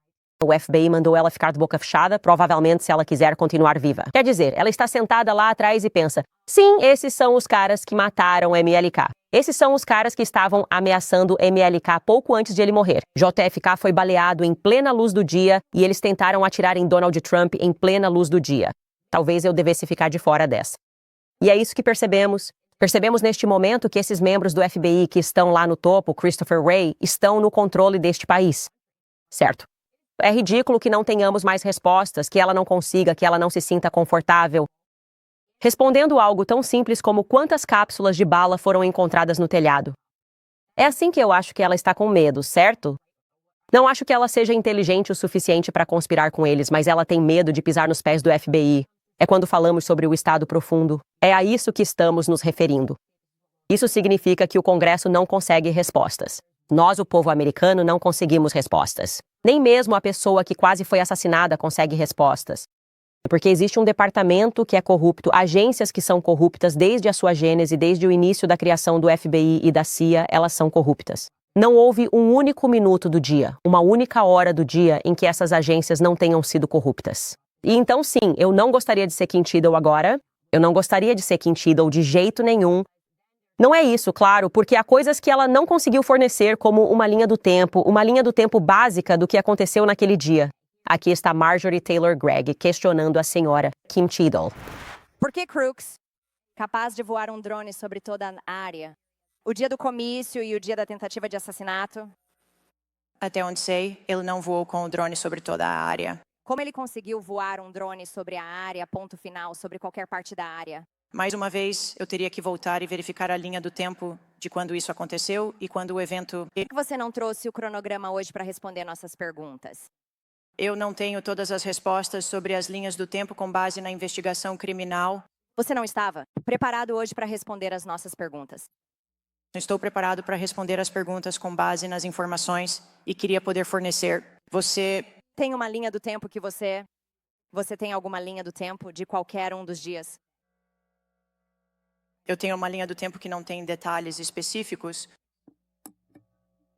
O FBI mandou ela ficar de boca fechada, provavelmente se ela quiser continuar viva. Quer dizer, ela está sentada lá atrás e pensa, sim, esses são os caras que mataram MLK. Esses são os caras que estavam ameaçando MLK pouco antes de ele morrer. JFK foi baleado em plena luz do dia e eles tentaram atirar em Donald Trump em plena luz do dia. Talvez eu devesse ficar de fora dessa. E é isso que percebemos. Percebemos neste momento que esses membros do FBI que estão lá no topo, Christopher Wray, estão no controle deste país. Certo. É ridículo que não tenhamos mais respostas, que ela não consiga, que ela não se sinta confortável. Respondendo algo tão simples como quantas cápsulas de bala foram encontradas no telhado. É assim que eu acho que ela está com medo, certo? Não acho que ela seja inteligente o suficiente para conspirar com eles, mas ela tem medo de pisar nos pés do FBI. É quando falamos sobre o Estado profundo. É a isso que estamos nos referindo. Isso significa que o Congresso não consegue respostas. Nós, o povo americano, não conseguimos respostas. Nem mesmo a pessoa que quase foi assassinada consegue respostas. Porque existe um departamento que é corrupto, agências que são corruptas desde a sua gênese, desde o início da criação do FBI e da CIA, elas são corruptas. Não houve um único minuto do dia, uma única hora do dia em que essas agências não tenham sido corruptas. E então, sim, eu não gostaria de ser Kim Cheadle agora. Eu não gostaria de ser Kim Cheadle de jeito nenhum. Não é isso, claro, porque há coisas que ela não conseguiu fornecer, como uma linha do tempo básica do que aconteceu naquele dia. Aqui está Marjorie Taylor Greene questionando a senhora Kim Cheadle. Por que Crooks, capaz de voar um drone sobre toda a área, o dia do comício e o dia da tentativa de assassinato? Até onde sei, ele não voou com o drone sobre toda a área. Como ele conseguiu voar um drone sobre a área, ponto final, sobre qualquer parte da área? Mais uma vez, eu teria que voltar e verificar a linha do tempo de quando isso aconteceu e quando o evento... Por que você não trouxe o cronograma hoje para responder nossas perguntas? Eu não tenho todas as respostas sobre as linhas do tempo com base na investigação criminal. Você não estava preparado hoje para responder as nossas perguntas? Estou preparado para responder as perguntas com base nas informações e queria poder fornecer. Você... Tem uma linha do tempo que você tem alguma linha do tempo de qualquer um dos dias? Eu tenho uma linha do tempo que não tem detalhes específicos.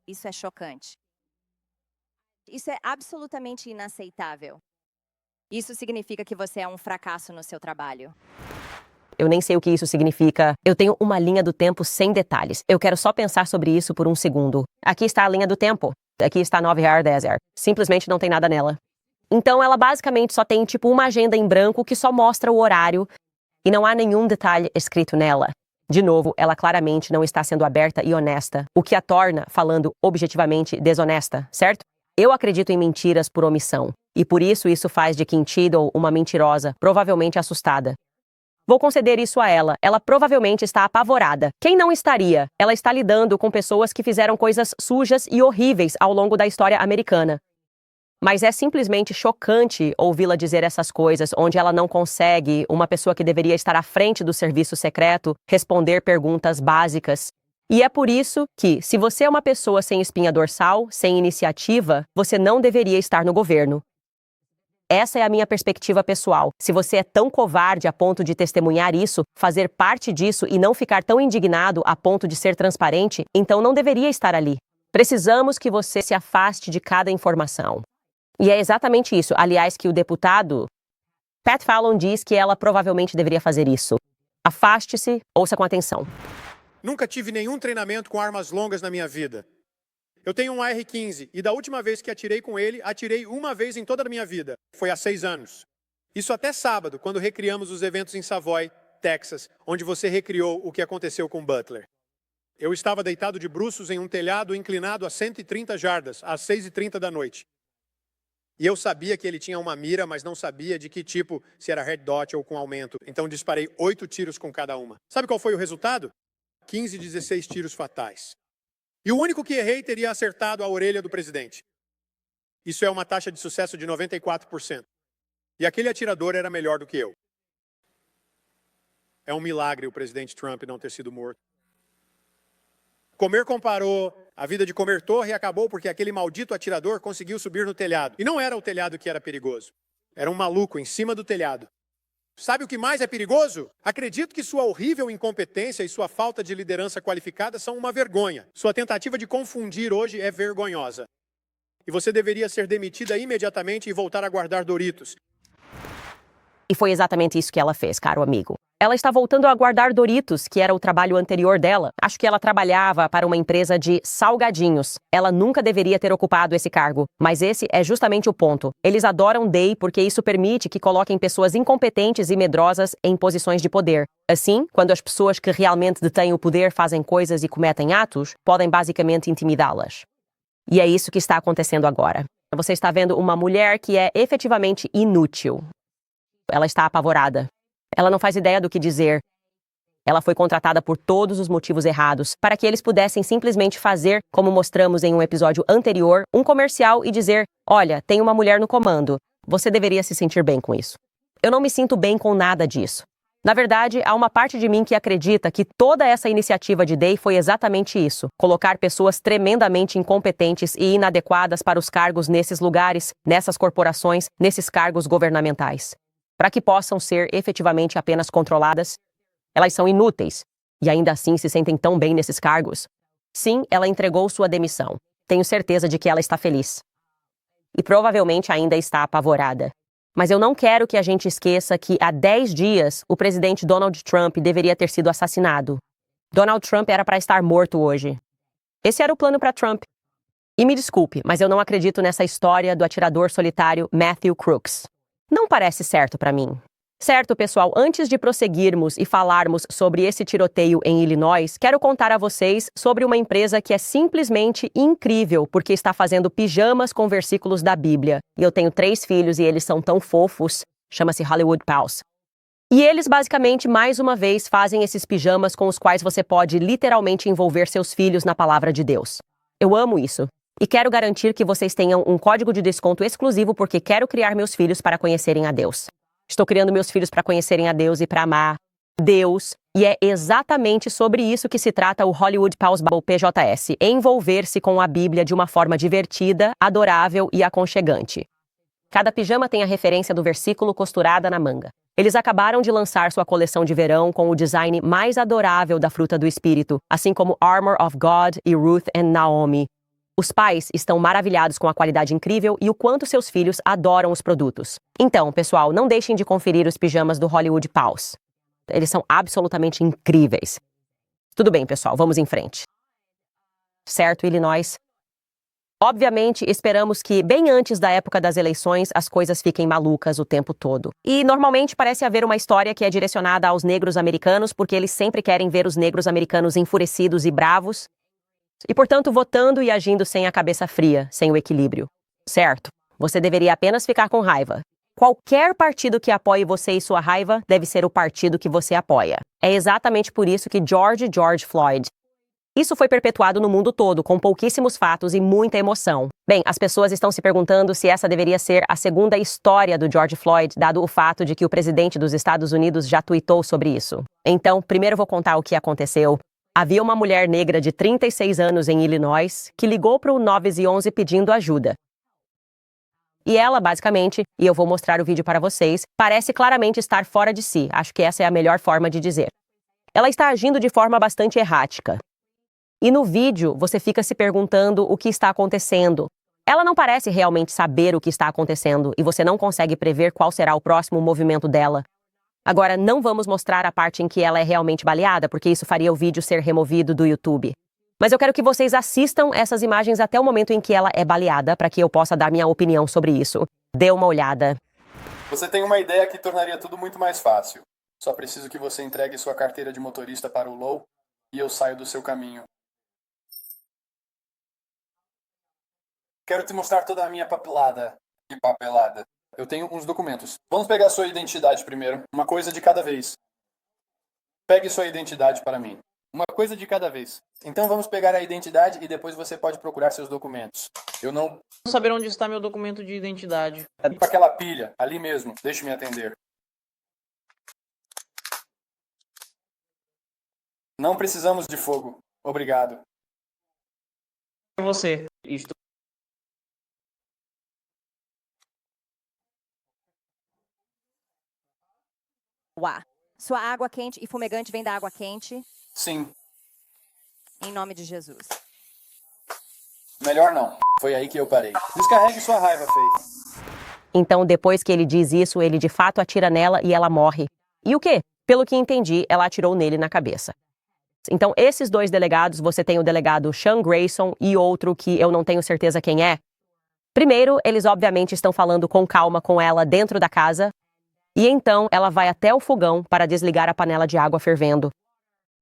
Isso é chocante. Isso é absolutamente inaceitável. Isso significa que você é um fracasso no seu trabalho. Eu nem sei o que isso significa. Eu tenho uma linha do tempo sem detalhes. Eu quero só pensar sobre isso por um segundo. Aqui está a linha do tempo. Aqui está 9h10. Simplesmente não tem nada nela. Então ela basicamente só tem tipo uma agenda em branco que só mostra o horário e não há nenhum detalhe escrito nela. De novo, ela claramente não está sendo aberta e honesta, o que a torna, falando objetivamente, desonesta, certo? Eu acredito em mentiras por omissão, e por isso faz de Kim Cheadle uma mentirosa, provavelmente assustada. Vou conceder isso a ela. Ela provavelmente está apavorada. Quem não estaria? Ela está lidando com pessoas que fizeram coisas sujas e horríveis ao longo da história americana. Mas é simplesmente chocante ouvi-la dizer essas coisas, onde ela não consegue, uma pessoa que deveria estar à frente do serviço secreto, responder perguntas básicas. E é por isso que, se você é uma pessoa sem espinha dorsal, sem iniciativa, você não deveria estar no governo. Essa é a minha perspectiva pessoal. Se você é tão covarde a ponto de testemunhar isso, fazer parte disso e não ficar tão indignado a ponto de ser transparente, então não deveria estar ali. Precisamos que você se afaste de cada informação. E é exatamente isso, aliás, que o deputado Pat Fallon diz que ela provavelmente deveria fazer isso. Afaste-se, ouça com atenção. Nunca tive nenhum treinamento com armas longas na minha vida. Eu tenho um AR-15 e da última vez que atirei com ele, atirei uma vez em toda a minha vida. Foi há 6 anos. Isso até sábado, quando recriamos os eventos em Savoy, Texas, onde você recriou o que aconteceu com Butler. Eu estava deitado de bruços em um telhado inclinado a 130 jardas, às 6h30 da noite. E eu sabia que ele tinha uma mira, mas não sabia de que tipo, se era red dot ou com aumento. Então disparei 8 tiros com cada uma. Sabe qual foi o resultado? 15, 16 tiros fatais. E o único que errei teria acertado a orelha do presidente. Isso é uma taxa de sucesso de 94%. E aquele atirador era melhor do que eu. É um milagre o presidente Trump não ter sido morto. Comer comparou, a vida de Comer Torre acabou porque aquele maldito atirador conseguiu subir no telhado. E não era o telhado que era perigoso. Era um maluco em cima do telhado. Sabe o que mais é perigoso? Acredito que sua horrível incompetência e sua falta de liderança qualificada são uma vergonha. Sua tentativa de confundir hoje é vergonhosa. E você deveria ser demitida imediatamente e voltar a guardar Doritos. E foi exatamente isso que ela fez, caro amigo. Ela está voltando a guardar Doritos, que era o trabalho anterior dela. Acho que ela trabalhava para uma empresa de salgadinhos. Ela nunca deveria ter ocupado esse cargo. Mas esse é justamente o ponto. Eles adoram Day porque isso permite que coloquem pessoas incompetentes e medrosas em posições de poder. Assim, quando as pessoas que realmente detêm o poder fazem coisas e cometem atos, podem basicamente intimidá-las. E é isso que está acontecendo agora. Você está vendo uma mulher que é efetivamente inútil. Ela está apavorada. Ela não faz ideia do que dizer. Ela foi contratada por todos os motivos errados, para que eles pudessem simplesmente fazer, como mostramos em um episódio anterior, um comercial e dizer: olha, tem uma mulher no comando. Você deveria se sentir bem com isso. Eu não me sinto bem com nada disso. Na verdade, há uma parte de mim que acredita que toda essa iniciativa de Day foi exatamente isso: colocar pessoas tremendamente incompetentes e inadequadas para os cargos nesses lugares, nessas corporações, nesses cargos governamentais. Para que possam ser efetivamente apenas controladas. Elas são inúteis e ainda assim se sentem tão bem nesses cargos. Sim, ela entregou sua demissão. Tenho certeza de que ela está feliz. E provavelmente ainda está apavorada. Mas eu não quero que a gente esqueça que há 10 dias o presidente Donald Trump deveria ter sido assassinado. Donald Trump era para estar morto hoje. Esse era o plano para Trump. E me desculpe, mas eu não acredito nessa história do atirador solitário Matthew Crooks. Não parece certo para mim. Certo, pessoal, antes de prosseguirmos e falarmos sobre esse tiroteio em Illinois, quero contar a vocês sobre uma empresa que é simplesmente incrível porque está fazendo pijamas com versículos da Bíblia. E eu tenho 3 filhos e eles são tão fofos. Chama-se Hollywood Pals. E eles basicamente, mais uma vez, fazem esses pijamas com os quais você pode literalmente envolver seus filhos na palavra de Deus. Eu amo isso. E quero garantir que vocês tenham um código de desconto exclusivo porque quero criar meus filhos para conhecerem a Deus. Estou criando meus filhos para conhecerem a Deus e para amar Deus. E é exatamente sobre isso que se trata o Hollywood Pals PJS. Envolver-se com a Bíblia de uma forma divertida, adorável e aconchegante. Cada pijama tem a referência do versículo costurada na manga. Eles acabaram de lançar sua coleção de verão com o design mais adorável da fruta do Espírito, assim como Armor of God e Ruth and Naomi. Os pais estão maravilhados com a qualidade incrível e o quanto seus filhos adoram os produtos. Então, pessoal, não deixem de conferir os pijamas do Hollywood Pals. Eles são absolutamente incríveis. Tudo bem, pessoal, vamos em frente. Certo, Illinois? Obviamente, esperamos que, bem antes da época das eleições, as coisas fiquem malucas o tempo todo. E, normalmente, parece haver uma história que é direcionada aos negros americanos, porque eles sempre querem ver os negros americanos enfurecidos e bravos, e, portanto, votando e agindo sem a cabeça fria, sem o equilíbrio. Certo, você deveria apenas ficar com raiva. Qualquer partido que apoie você e sua raiva deve ser o partido que você apoia. É exatamente por isso que George Floyd. Isso foi perpetuado no mundo todo, com pouquíssimos fatos e muita emoção. Bem, as pessoas estão se perguntando se essa deveria ser a segunda história do George Floyd, dado o fato de que o presidente dos Estados Unidos já tuitou sobre isso. Então, primeiro vou contar o que aconteceu. Havia uma mulher negra de 36 anos em Illinois que ligou para o 911 pedindo ajuda. E ela, basicamente, e eu vou mostrar o vídeo para vocês, parece claramente estar fora de si. Acho que essa é a melhor forma de dizer. Ela está agindo de forma bastante errática. E no vídeo, você fica se perguntando o que está acontecendo. Ela não parece realmente saber o que está acontecendo e você não consegue prever qual será o próximo movimento dela. Agora, não vamos mostrar a parte em que ela é realmente baleada, porque isso faria o vídeo ser removido do YouTube. Mas eu quero que vocês assistam essas imagens até o momento em que ela é baleada, para que eu possa dar minha opinião sobre isso. Dê uma olhada. Você tem uma ideia que tornaria tudo muito mais fácil. Só preciso que você entregue sua carteira de motorista para o Low e eu saio do seu caminho. Quero te mostrar toda a minha papelada. E papelada. Eu tenho uns documentos. Vamos pegar sua identidade primeiro. Uma coisa de cada vez. Pegue sua identidade para mim. Uma coisa de cada vez. Então vamos pegar a identidade e depois você pode procurar seus documentos. Eu não... Vou saber onde está meu documento de identidade. É para aquela pilha, ali mesmo. Deixe-me atender. Não precisamos de fogo. Obrigado. Você. Isto. Uá. Sua água quente e fumegante vem da água quente? Sim. Em nome de Jesus. Melhor não. Foi aí que eu parei. Descarregue sua raiva, Faith. Então, depois que ele diz isso, ele de fato atira nela e ela morre. E o quê? Pelo que entendi, ela atirou nele na cabeça. Então, esses dois delegados, você tem o delegado Sean Grayson e outro que eu não tenho certeza quem é. Primeiro, eles obviamente estão falando com calma com ela dentro da casa. E então, ela vai até o fogão para desligar a panela de água fervendo.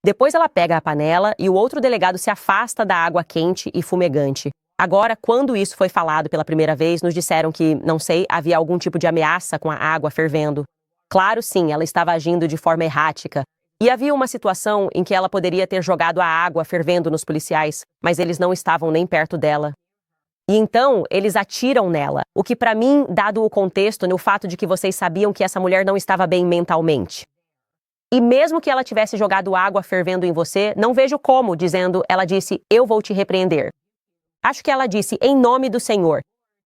Depois ela pega a panela e o outro delegado se afasta da água quente e fumegante. Agora, quando isso foi falado pela primeira vez, nos disseram que, não sei, havia algum tipo de ameaça com a água fervendo. Claro, sim, ela estava agindo de forma errática. E havia uma situação em que ela poderia ter jogado a água fervendo nos policiais, mas eles não estavam nem perto dela. E então, eles atiram nela, o que para mim, dado o contexto, no fato de que vocês sabiam que essa mulher não estava bem mentalmente. E mesmo que ela tivesse jogado água fervendo em você, não vejo como, dizendo, ela disse, eu vou te repreender. Acho que ela disse, em nome do Senhor.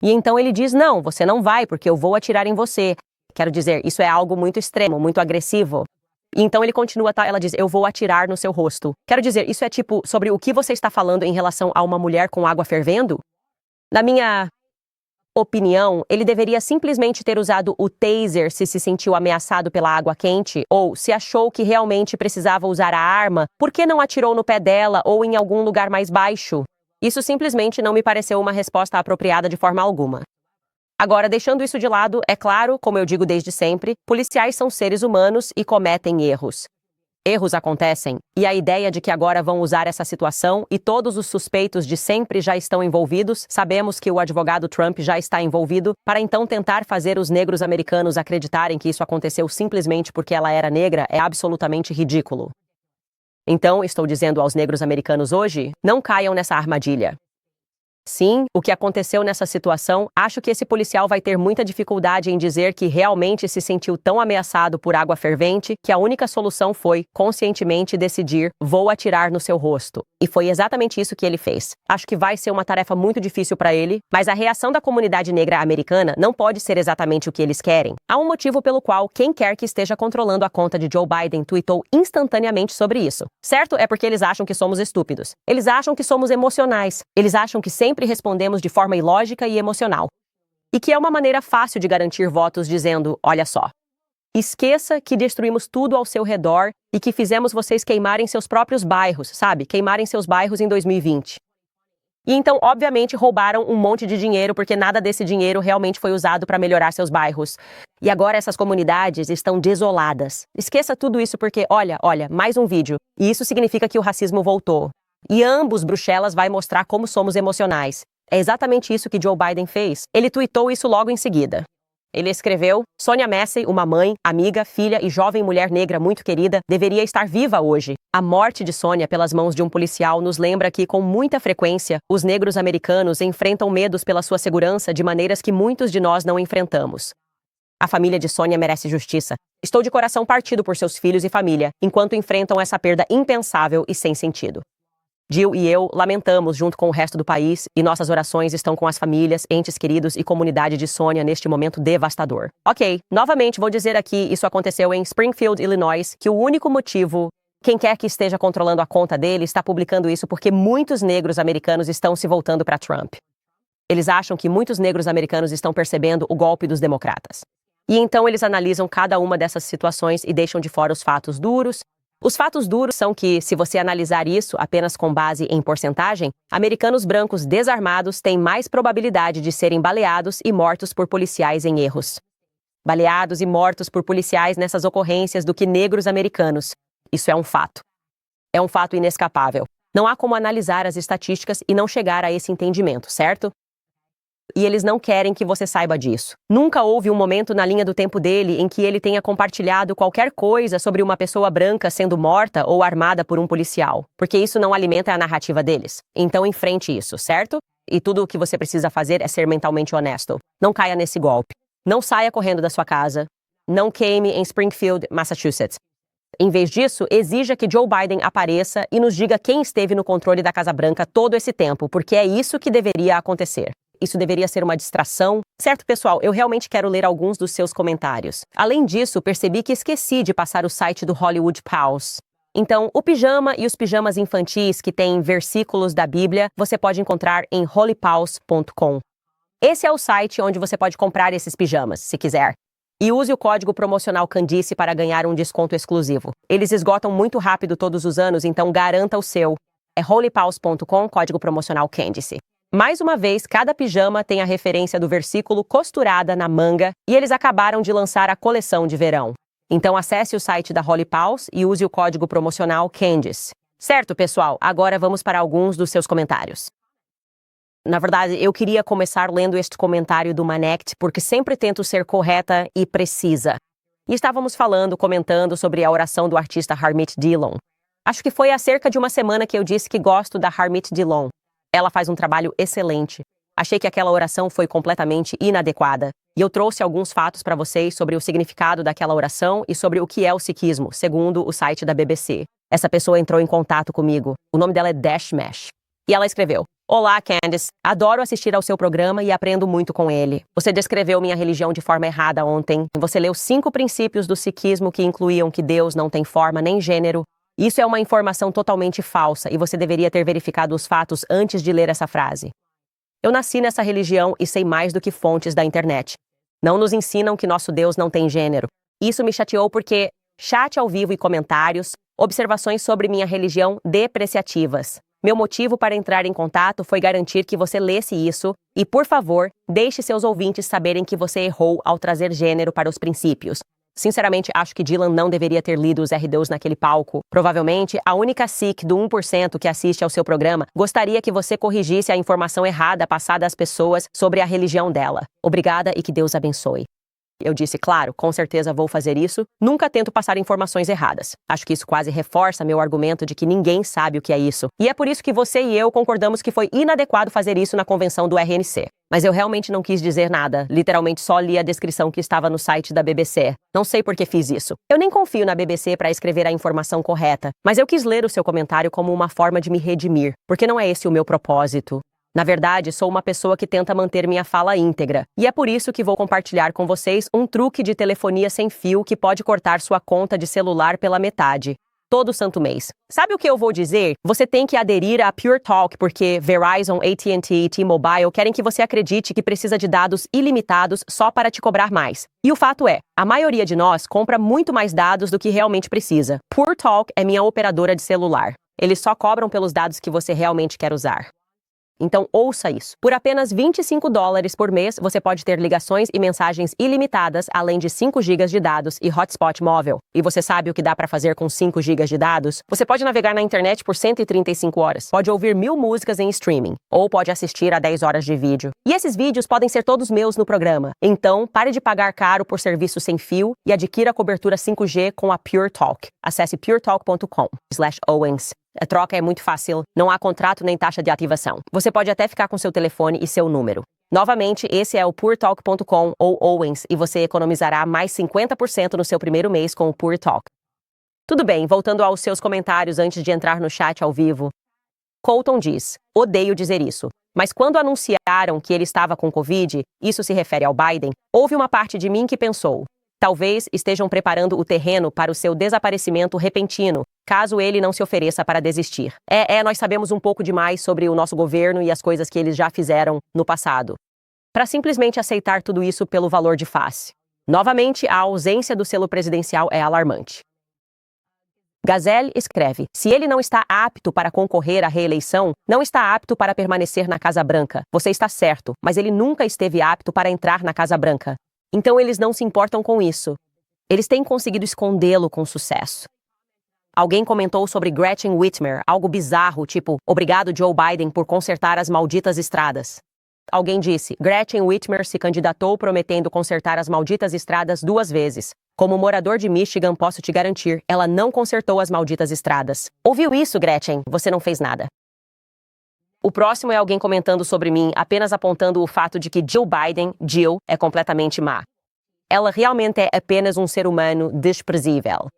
E então ele diz, não, você não vai, porque eu vou atirar em você. Quero dizer, isso é algo muito extremo, muito agressivo. E então ele continua, ela diz, eu vou atirar no seu rosto. Quero dizer, isso é tipo, sobre o que você está falando em relação a uma mulher com água fervendo? Na minha opinião, ele deveria simplesmente ter usado o taser se sentiu ameaçado pela água quente, ou se achou que realmente precisava usar a arma, por que não atirou no pé dela ou em algum lugar mais baixo? Isso simplesmente não me pareceu uma resposta apropriada de forma alguma. Agora, deixando isso de lado, é claro, como eu digo desde sempre, policiais são seres humanos e cometem erros. Erros acontecem, e a ideia de que agora vão usar essa situação e todos os suspeitos de sempre já estão envolvidos, sabemos que o advogado Trump já está envolvido, para então tentar fazer os negros americanos acreditarem que isso aconteceu simplesmente porque ela era negra, é absolutamente ridículo. Então, estou dizendo aos negros americanos hoje, não caiam nessa armadilha. Sim, o que aconteceu nessa situação, acho que esse policial vai ter muita dificuldade em dizer que realmente se sentiu tão ameaçado por água fervente que a única solução foi, conscientemente, decidir, vou atirar no seu rosto. E foi exatamente isso que ele fez. Acho que vai ser uma tarefa muito difícil para ele, mas a reação da comunidade negra americana não pode ser exatamente o que eles querem. Há um motivo pelo qual quem quer que esteja controlando a conta de Joe Biden tweetou instantaneamente sobre isso. Certo? É porque eles acham que somos estúpidos. Eles acham que somos emocionais. Eles acham que sempre respondemos de forma ilógica e emocional. E que é uma maneira fácil de garantir votos dizendo, olha só, esqueça que destruímos tudo ao seu redor e que fizemos vocês queimarem seus próprios bairros, sabe? Queimarem seus bairros em 2020. E então, obviamente, roubaram um monte de dinheiro porque nada desse dinheiro realmente foi usado para melhorar seus bairros. E agora essas comunidades estão desoladas. Esqueça tudo isso porque, olha, mais um vídeo. E isso significa que o racismo voltou. E ambos Bruxelas vai mostrar como somos emocionais. É exatamente isso que Joe Biden fez. Ele tweetou isso logo em seguida. Ele escreveu, Sonia Massey, uma mãe, amiga, filha e jovem mulher negra muito querida, deveria estar viva hoje. A morte de Sonia pelas mãos de um policial nos lembra que, com muita frequência, os negros americanos enfrentam medos pela sua segurança de maneiras que muitos de nós não enfrentamos. A família de Sonia merece justiça. Estou de coração partido por seus filhos e família, enquanto enfrentam essa perda impensável e sem sentido. Jill e eu lamentamos junto com o resto do país e nossas orações estão com as famílias, entes queridos e comunidade de Sônia neste momento devastador. Ok, novamente vou dizer aqui, isso aconteceu em Springfield, Illinois, que o único motivo, quem quer que esteja controlando a conta dele está publicando isso porque muitos negros americanos estão se voltando para Trump. Eles acham que muitos negros americanos estão percebendo o golpe dos democratas. E então eles analisam cada uma dessas situações e deixam de fora os fatos duros. Os fatos duros são que, se você analisar isso apenas com base em porcentagem, americanos brancos desarmados têm mais probabilidade de serem baleados e mortos por policiais em erros. Baleados e mortos por policiais nessas ocorrências do que negros americanos. Isso é um fato. É um fato inescapável. Não há como analisar as estatísticas e não chegar a esse entendimento, certo? E eles não querem que você saiba disso. Nunca houve um momento na linha do tempo dele em que ele tenha compartilhado qualquer coisa sobre uma pessoa branca sendo morta ou armada por um policial, porque isso não alimenta a narrativa deles. Então enfrente isso, certo? E tudo o que você precisa fazer é ser mentalmente honesto. Não caia nesse golpe. Não saia correndo da sua casa. Não queime em Springfield, Massachusetts. Em vez disso, exija que Joe Biden apareça e nos diga quem esteve no controle da Casa Branca todo esse tempo, porque é isso que deveria acontecer. Isso deveria ser uma distração. Certo, pessoal, eu realmente quero ler alguns dos seus comentários. Além disso, percebi que esqueci de passar o site do Hollywood Pals. Então, o pijama e os pijamas infantis que têm versículos da Bíblia, você pode encontrar em holypals.com. Esse é o site onde você pode comprar esses pijamas, se quiser. E use o código promocional Candice para ganhar um desconto exclusivo. Eles esgotam muito rápido todos os anos, então garanta o seu. É holypals.com, código promocional Candice. Mais uma vez, cada pijama tem a referência do versículo costurada na manga e eles acabaram de lançar a coleção de verão. Então acesse o site da Holly Pals e use o código promocional Candice. Certo, pessoal? Agora vamos para alguns dos seus comentários. Na verdade, eu queria começar lendo este comentário do Manect porque sempre tento ser correta e precisa. E estávamos comentando sobre a oração do artista Harmeet Dillon. Acho que foi há cerca de uma semana que eu disse que gosto da Harmeet Dillon. Ela faz um trabalho excelente. Achei que aquela oração foi completamente inadequada. E eu trouxe alguns fatos para vocês sobre o significado daquela oração e sobre o que é o sikhismo, segundo o site da BBC. Essa pessoa entrou em contato comigo. O nome dela é Dashmesh. E ela escreveu: Olá, Candice. Adoro assistir ao seu programa e aprendo muito com ele. Você descreveu minha religião de forma errada ontem. Você leu 5 princípios do sikhismo que incluíam que Deus não tem forma nem gênero. Isso é uma informação totalmente falsa e você deveria ter verificado os fatos antes de ler essa frase. Eu nasci nessa religião e sei mais do que fontes da internet. Não nos ensinam que nosso Deus não tem gênero. Isso me chateou porque chat ao vivo e comentários, observações sobre minha religião depreciativas. Meu motivo para entrar em contato foi garantir que você lesse isso e, por favor, deixe seus ouvintes saberem que você errou ao trazer gênero para os princípios. Sinceramente, acho que Dylan não deveria ter lido os RDOs naquele palco. Provavelmente, a única Sikh do 1% que assiste ao seu programa gostaria que você corrigisse a informação errada passada às pessoas sobre a religião dela. Obrigada e que Deus abençoe. Eu disse, claro, com certeza vou fazer isso. Nunca tento passar informações erradas. Acho que isso quase reforça meu argumento de que ninguém sabe o que é isso. E é por isso que você e eu concordamos que foi inadequado fazer isso na convenção do RNC. Mas eu realmente não quis dizer nada. Literalmente só li a descrição que estava no site da BBC. Não sei por que fiz isso. Eu nem confio na BBC para escrever a informação correta. Mas eu quis ler o seu comentário como uma forma de me redimir. Porque não é esse o meu propósito. Na verdade, sou uma pessoa que tenta manter minha fala íntegra. E é por isso que vou compartilhar com vocês um truque de telefonia sem fio que pode cortar sua conta de celular pela metade. Todo santo mês. Sabe o que eu vou dizer? Você tem que aderir a Pure Talk porque Verizon, AT&T e T-Mobile querem que você acredite que precisa de dados ilimitados só para te cobrar mais. E o fato é, a maioria de nós compra muito mais dados do que realmente precisa. Pure Talk é minha operadora de celular. Eles só cobram pelos dados que você realmente quer usar. Então, ouça isso. Por apenas $25 por mês, você pode ter ligações e mensagens ilimitadas, além de 5 GB de dados e hotspot móvel. E você sabe o que dá para fazer com 5 GB de dados? Você pode navegar na internet por 135 horas, pode ouvir 1000 músicas em streaming, ou pode assistir a 10 horas de vídeo. E esses vídeos podem ser todos meus no programa. Então, pare de pagar caro por serviço sem fio e adquira a cobertura 5G com a Pure Talk. Acesse puretalk.com/Owens. A troca é muito fácil, não há contrato nem taxa de ativação. Você pode até ficar com seu telefone e seu número. Novamente, esse é o puretalk.com ou Owens e você economizará mais 50% no seu primeiro mês com o Pure Talk. Tudo bem, voltando aos seus comentários antes de entrar no chat ao vivo. Colton diz: odeio dizer isso, mas quando anunciaram que ele estava com Covid, isso se refere ao Biden, houve uma parte de mim que pensou: talvez estejam preparando o terreno para o seu desaparecimento repentino, caso ele não se ofereça para desistir. Nós sabemos um pouco demais sobre o nosso governo e as coisas que eles já fizeram no passado, para simplesmente aceitar tudo isso pelo valor de face. Novamente, a ausência do selo presidencial é alarmante. Gazelle escreve: se ele não está apto para concorrer à reeleição, não está apto para permanecer na Casa Branca. Você está certo, mas ele nunca esteve apto para entrar na Casa Branca. Então eles não se importam com isso. Eles têm conseguido escondê-lo com sucesso. Alguém comentou sobre Gretchen Whitmer, algo bizarro, tipo: obrigado Joe Biden por consertar as malditas estradas. Alguém disse: Gretchen Whitmer se candidatou prometendo consertar as malditas estradas 2 vezes. Como morador de Michigan, posso te garantir, ela não consertou as malditas estradas. Ouviu isso, Gretchen? Você não fez nada. O próximo é alguém comentando sobre mim, apenas apontando o fato de que Jill Biden, é completamente má. Ela realmente é apenas um ser humano desprezível.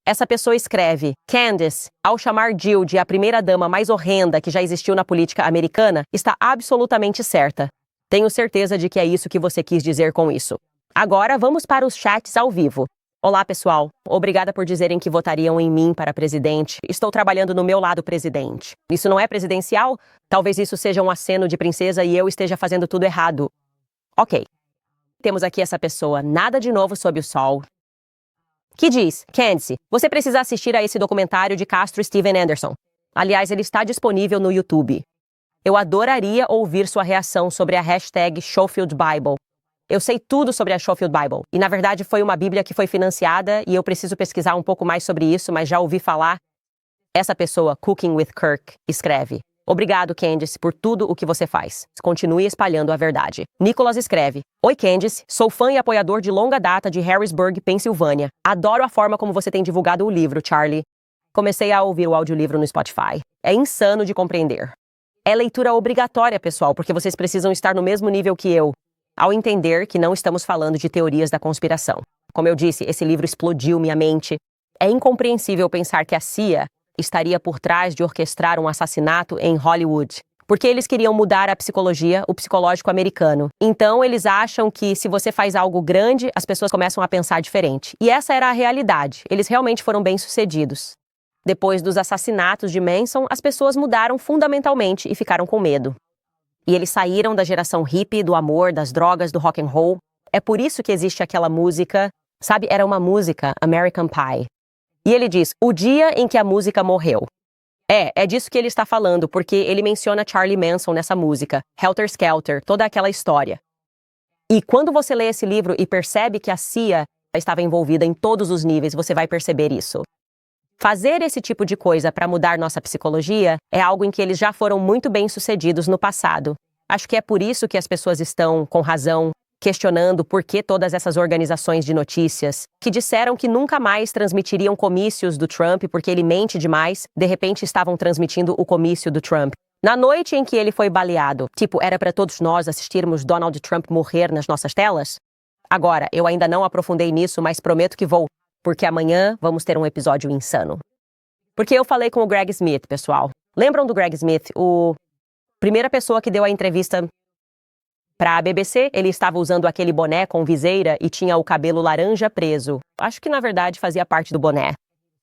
Essa pessoa escreve: Candace, ao chamar Jill de a primeira-dama mais horrenda que já existiu na política americana, está absolutamente certa. Tenho certeza de que é isso que você quis dizer com isso. Agora vamos para os chats ao vivo. Olá, pessoal. Obrigada por dizerem que votariam em mim para presidente. Estou trabalhando no meu lado presidente. Isso não é presidencial? Talvez isso seja um aceno de princesa e eu esteja fazendo tudo errado. Ok. Temos aqui essa pessoa, nada de novo sob o sol, que diz: Candice, você precisa assistir a esse documentário de Castro Steven Anderson. Aliás, ele está disponível no YouTube. Eu adoraria ouvir sua reação sobre a hashtag Schofield Bible. Eu sei tudo sobre a Schofield Bible, e na verdade foi uma bíblia que foi financiada e eu preciso pesquisar um pouco mais sobre isso, mas já ouvi falar. Essa pessoa, Cooking with Kirk, escreve: obrigado, Candice, por tudo o que você faz. Continue espalhando a verdade. Nicholas escreve: oi, Candice, sou fã e apoiador de longa data de Harrisburg, Pensilvânia. Adoro a forma como você tem divulgado o livro, Charlie. Comecei a ouvir o audiolivro no Spotify. É insano de compreender. É leitura obrigatória, pessoal, porque vocês precisam estar no mesmo nível que eu, ao entender que não estamos falando de teorias da conspiração. Como eu disse, esse livro explodiu minha mente. É incompreensível pensar que a CIA estaria por trás de orquestrar um assassinato em Hollywood, porque eles queriam mudar a psicologia, o psicológico americano. Então, eles acham que se você faz algo grande, as pessoas começam a pensar diferente. E essa era a realidade. Eles realmente foram bem-sucedidos. Depois dos assassinatos de Manson, as pessoas mudaram fundamentalmente e ficaram com medo. E eles saíram da geração hippie, do amor, das drogas, do rock and roll. É por isso que existe aquela música, sabe, era uma música, American Pie. E ele diz: o dia em que a música morreu. É disso que ele está falando, porque ele menciona Charlie Manson nessa música, Helter Skelter, toda aquela história. E quando você lê esse livro e percebe que a CIA estava envolvida em todos os níveis, você vai perceber isso. Fazer esse tipo de coisa para mudar nossa psicologia é algo em que eles já foram muito bem-sucedidos no passado. Acho que é por isso que as pessoas estão, com razão, questionando por que todas essas organizações de notícias, que disseram que nunca mais transmitiriam comícios do Trump porque ele mente demais, de repente estavam transmitindo o comício do Trump. Na noite em que ele foi baleado, era para todos nós assistirmos Donald Trump morrer nas nossas telas? Agora, eu ainda não aprofundei nisso, mas prometo que vou, porque amanhã vamos ter um episódio insano. Porque eu falei com o Greg Smith, pessoal. Lembram do Greg Smith, primeira pessoa que deu a entrevista para a BBC? Ele estava usando aquele boné com viseira e tinha o cabelo laranja preso. Acho que, na verdade, fazia parte do boné.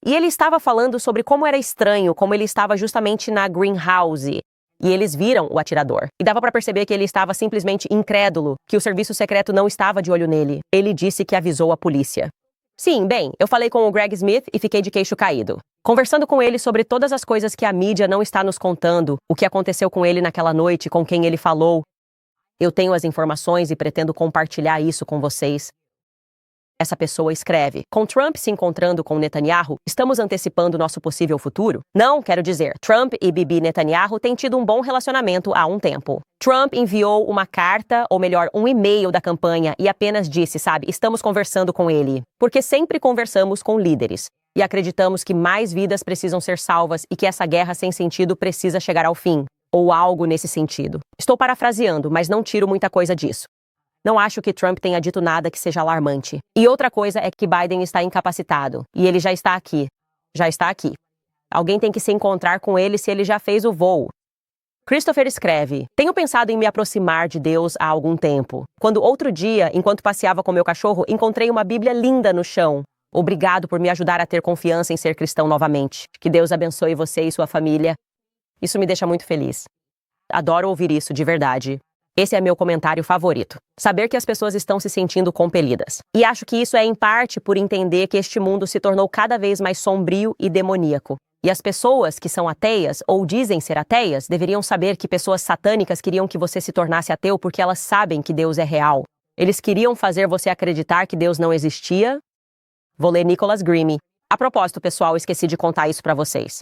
E ele estava falando sobre como era estranho, como ele estava justamente na greenhouse. E eles viram o atirador. E dava para perceber que ele estava simplesmente incrédulo, que o serviço secreto não estava de olho nele. Ele disse que avisou a polícia. Sim, bem, eu falei com o Greg Smith e fiquei de queixo caído. Conversando com ele sobre todas as coisas que a mídia não está nos contando, o que aconteceu com ele naquela noite, com quem ele falou. Eu tenho as informações e pretendo compartilhar isso com vocês. Essa pessoa escreve: com Trump se encontrando com Netanyahu, estamos antecipando nosso possível futuro? Não, quero dizer, Trump e Bibi Netanyahu têm tido um bom relacionamento há um tempo. Trump enviou uma carta, ou melhor, um e-mail da campanha e apenas disse, estamos conversando com ele. Porque sempre conversamos com líderes. E acreditamos que mais vidas precisam ser salvas e que essa guerra sem sentido precisa chegar ao fim. Ou algo nesse sentido. Estou parafraseando, mas não tiro muita coisa disso. Não acho que Trump tenha dito nada que seja alarmante. E outra coisa é que Biden está incapacitado. E ele já está aqui. Já está aqui. Alguém tem que se encontrar com ele se ele já fez o voo. Christopher escreve: tenho pensado em me aproximar de Deus há algum tempo. Quando outro dia, enquanto passeava com meu cachorro, encontrei uma Bíblia linda no chão. Obrigado por me ajudar a ter confiança em ser cristão novamente. Que Deus abençoe você e sua família. Isso me deixa muito feliz. Adoro ouvir isso, de verdade. Esse é meu comentário favorito. Saber que as pessoas estão se sentindo compelidas. E acho que isso é em parte por entender que este mundo se tornou cada vez mais sombrio e demoníaco. E as pessoas que são ateias ou dizem ser ateias deveriam saber que pessoas satânicas queriam que você se tornasse ateu porque elas sabem que Deus é real. Eles queriam fazer você acreditar que Deus não existia. Vou ler Nicholas Grimme. A propósito, pessoal, esqueci de contar isso para vocês.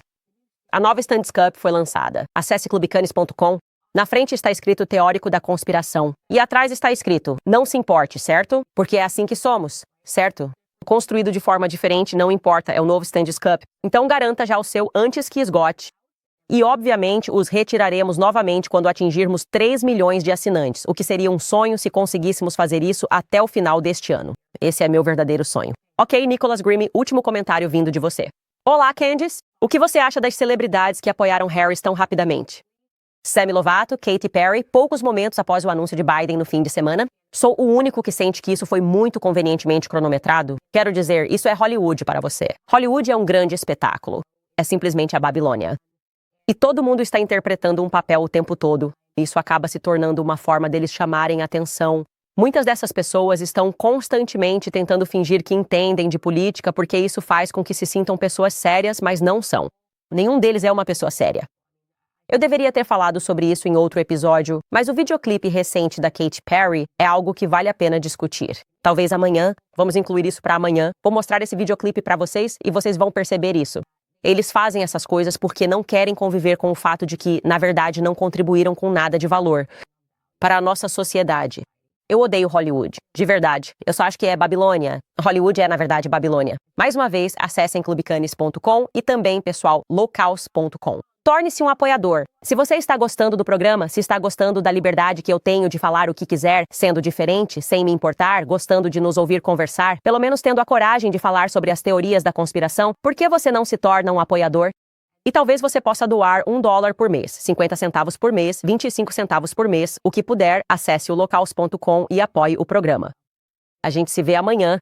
A nova Stan's Cup foi lançada. Acesse clubicanes.com. Na frente está escrito Teórico da Conspiração. E atrás está escrito Não se importe, certo? Porque é assim que somos, certo? Construído de forma diferente, não importa, é o novo Stan's Cup. Então garanta já o seu antes que esgote. E, obviamente, os retiraremos novamente quando atingirmos 3 milhões de assinantes, o que seria um sonho se conseguíssemos fazer isso até o final deste ano. Esse é meu verdadeiro sonho. Ok, Nicholas Grimme, último comentário vindo de você. Olá, Candice. O que você acha das celebridades que apoiaram Harris tão rapidamente? Demi Lovato, Katy Perry, poucos momentos após o anúncio de Biden no fim de semana. Sou o único que sente que isso foi muito convenientemente cronometrado? Quero dizer, isso é Hollywood para você. Hollywood é um grande espetáculo. É simplesmente a Babilônia. E todo mundo está interpretando um papel o tempo todo. Isso acaba se tornando uma forma deles chamarem atenção. Muitas dessas pessoas estão constantemente tentando fingir que entendem de política porque isso faz com que se sintam pessoas sérias, mas não são. Nenhum deles é uma pessoa séria. Eu deveria ter falado sobre isso em outro episódio, mas o videoclipe recente da Katy Perry é algo que vale a pena discutir. Talvez amanhã, vamos incluir isso para amanhã, vou mostrar esse videoclipe para vocês e vocês vão perceber isso. Eles fazem essas coisas porque não querem conviver com o fato de que, na verdade, não contribuíram com nada de valor para a nossa sociedade. Eu odeio Hollywood, de verdade. Eu só acho que é Babilônia. Hollywood é, na verdade, Babilônia. Mais uma vez, acessem clubicanes.com e também, pessoal, locals.com. Torne-se um apoiador. Se você está gostando do programa, se está gostando da liberdade que eu tenho de falar o que quiser, sendo diferente, sem me importar, gostando de nos ouvir conversar, pelo menos tendo a coragem de falar sobre as teorias da conspiração, por que você não se torna um apoiador? E talvez você possa doar $1 por mês, 50 centavos por mês, 25 centavos por mês, o que puder, acesse o locals.com e apoie o programa. A gente se vê amanhã.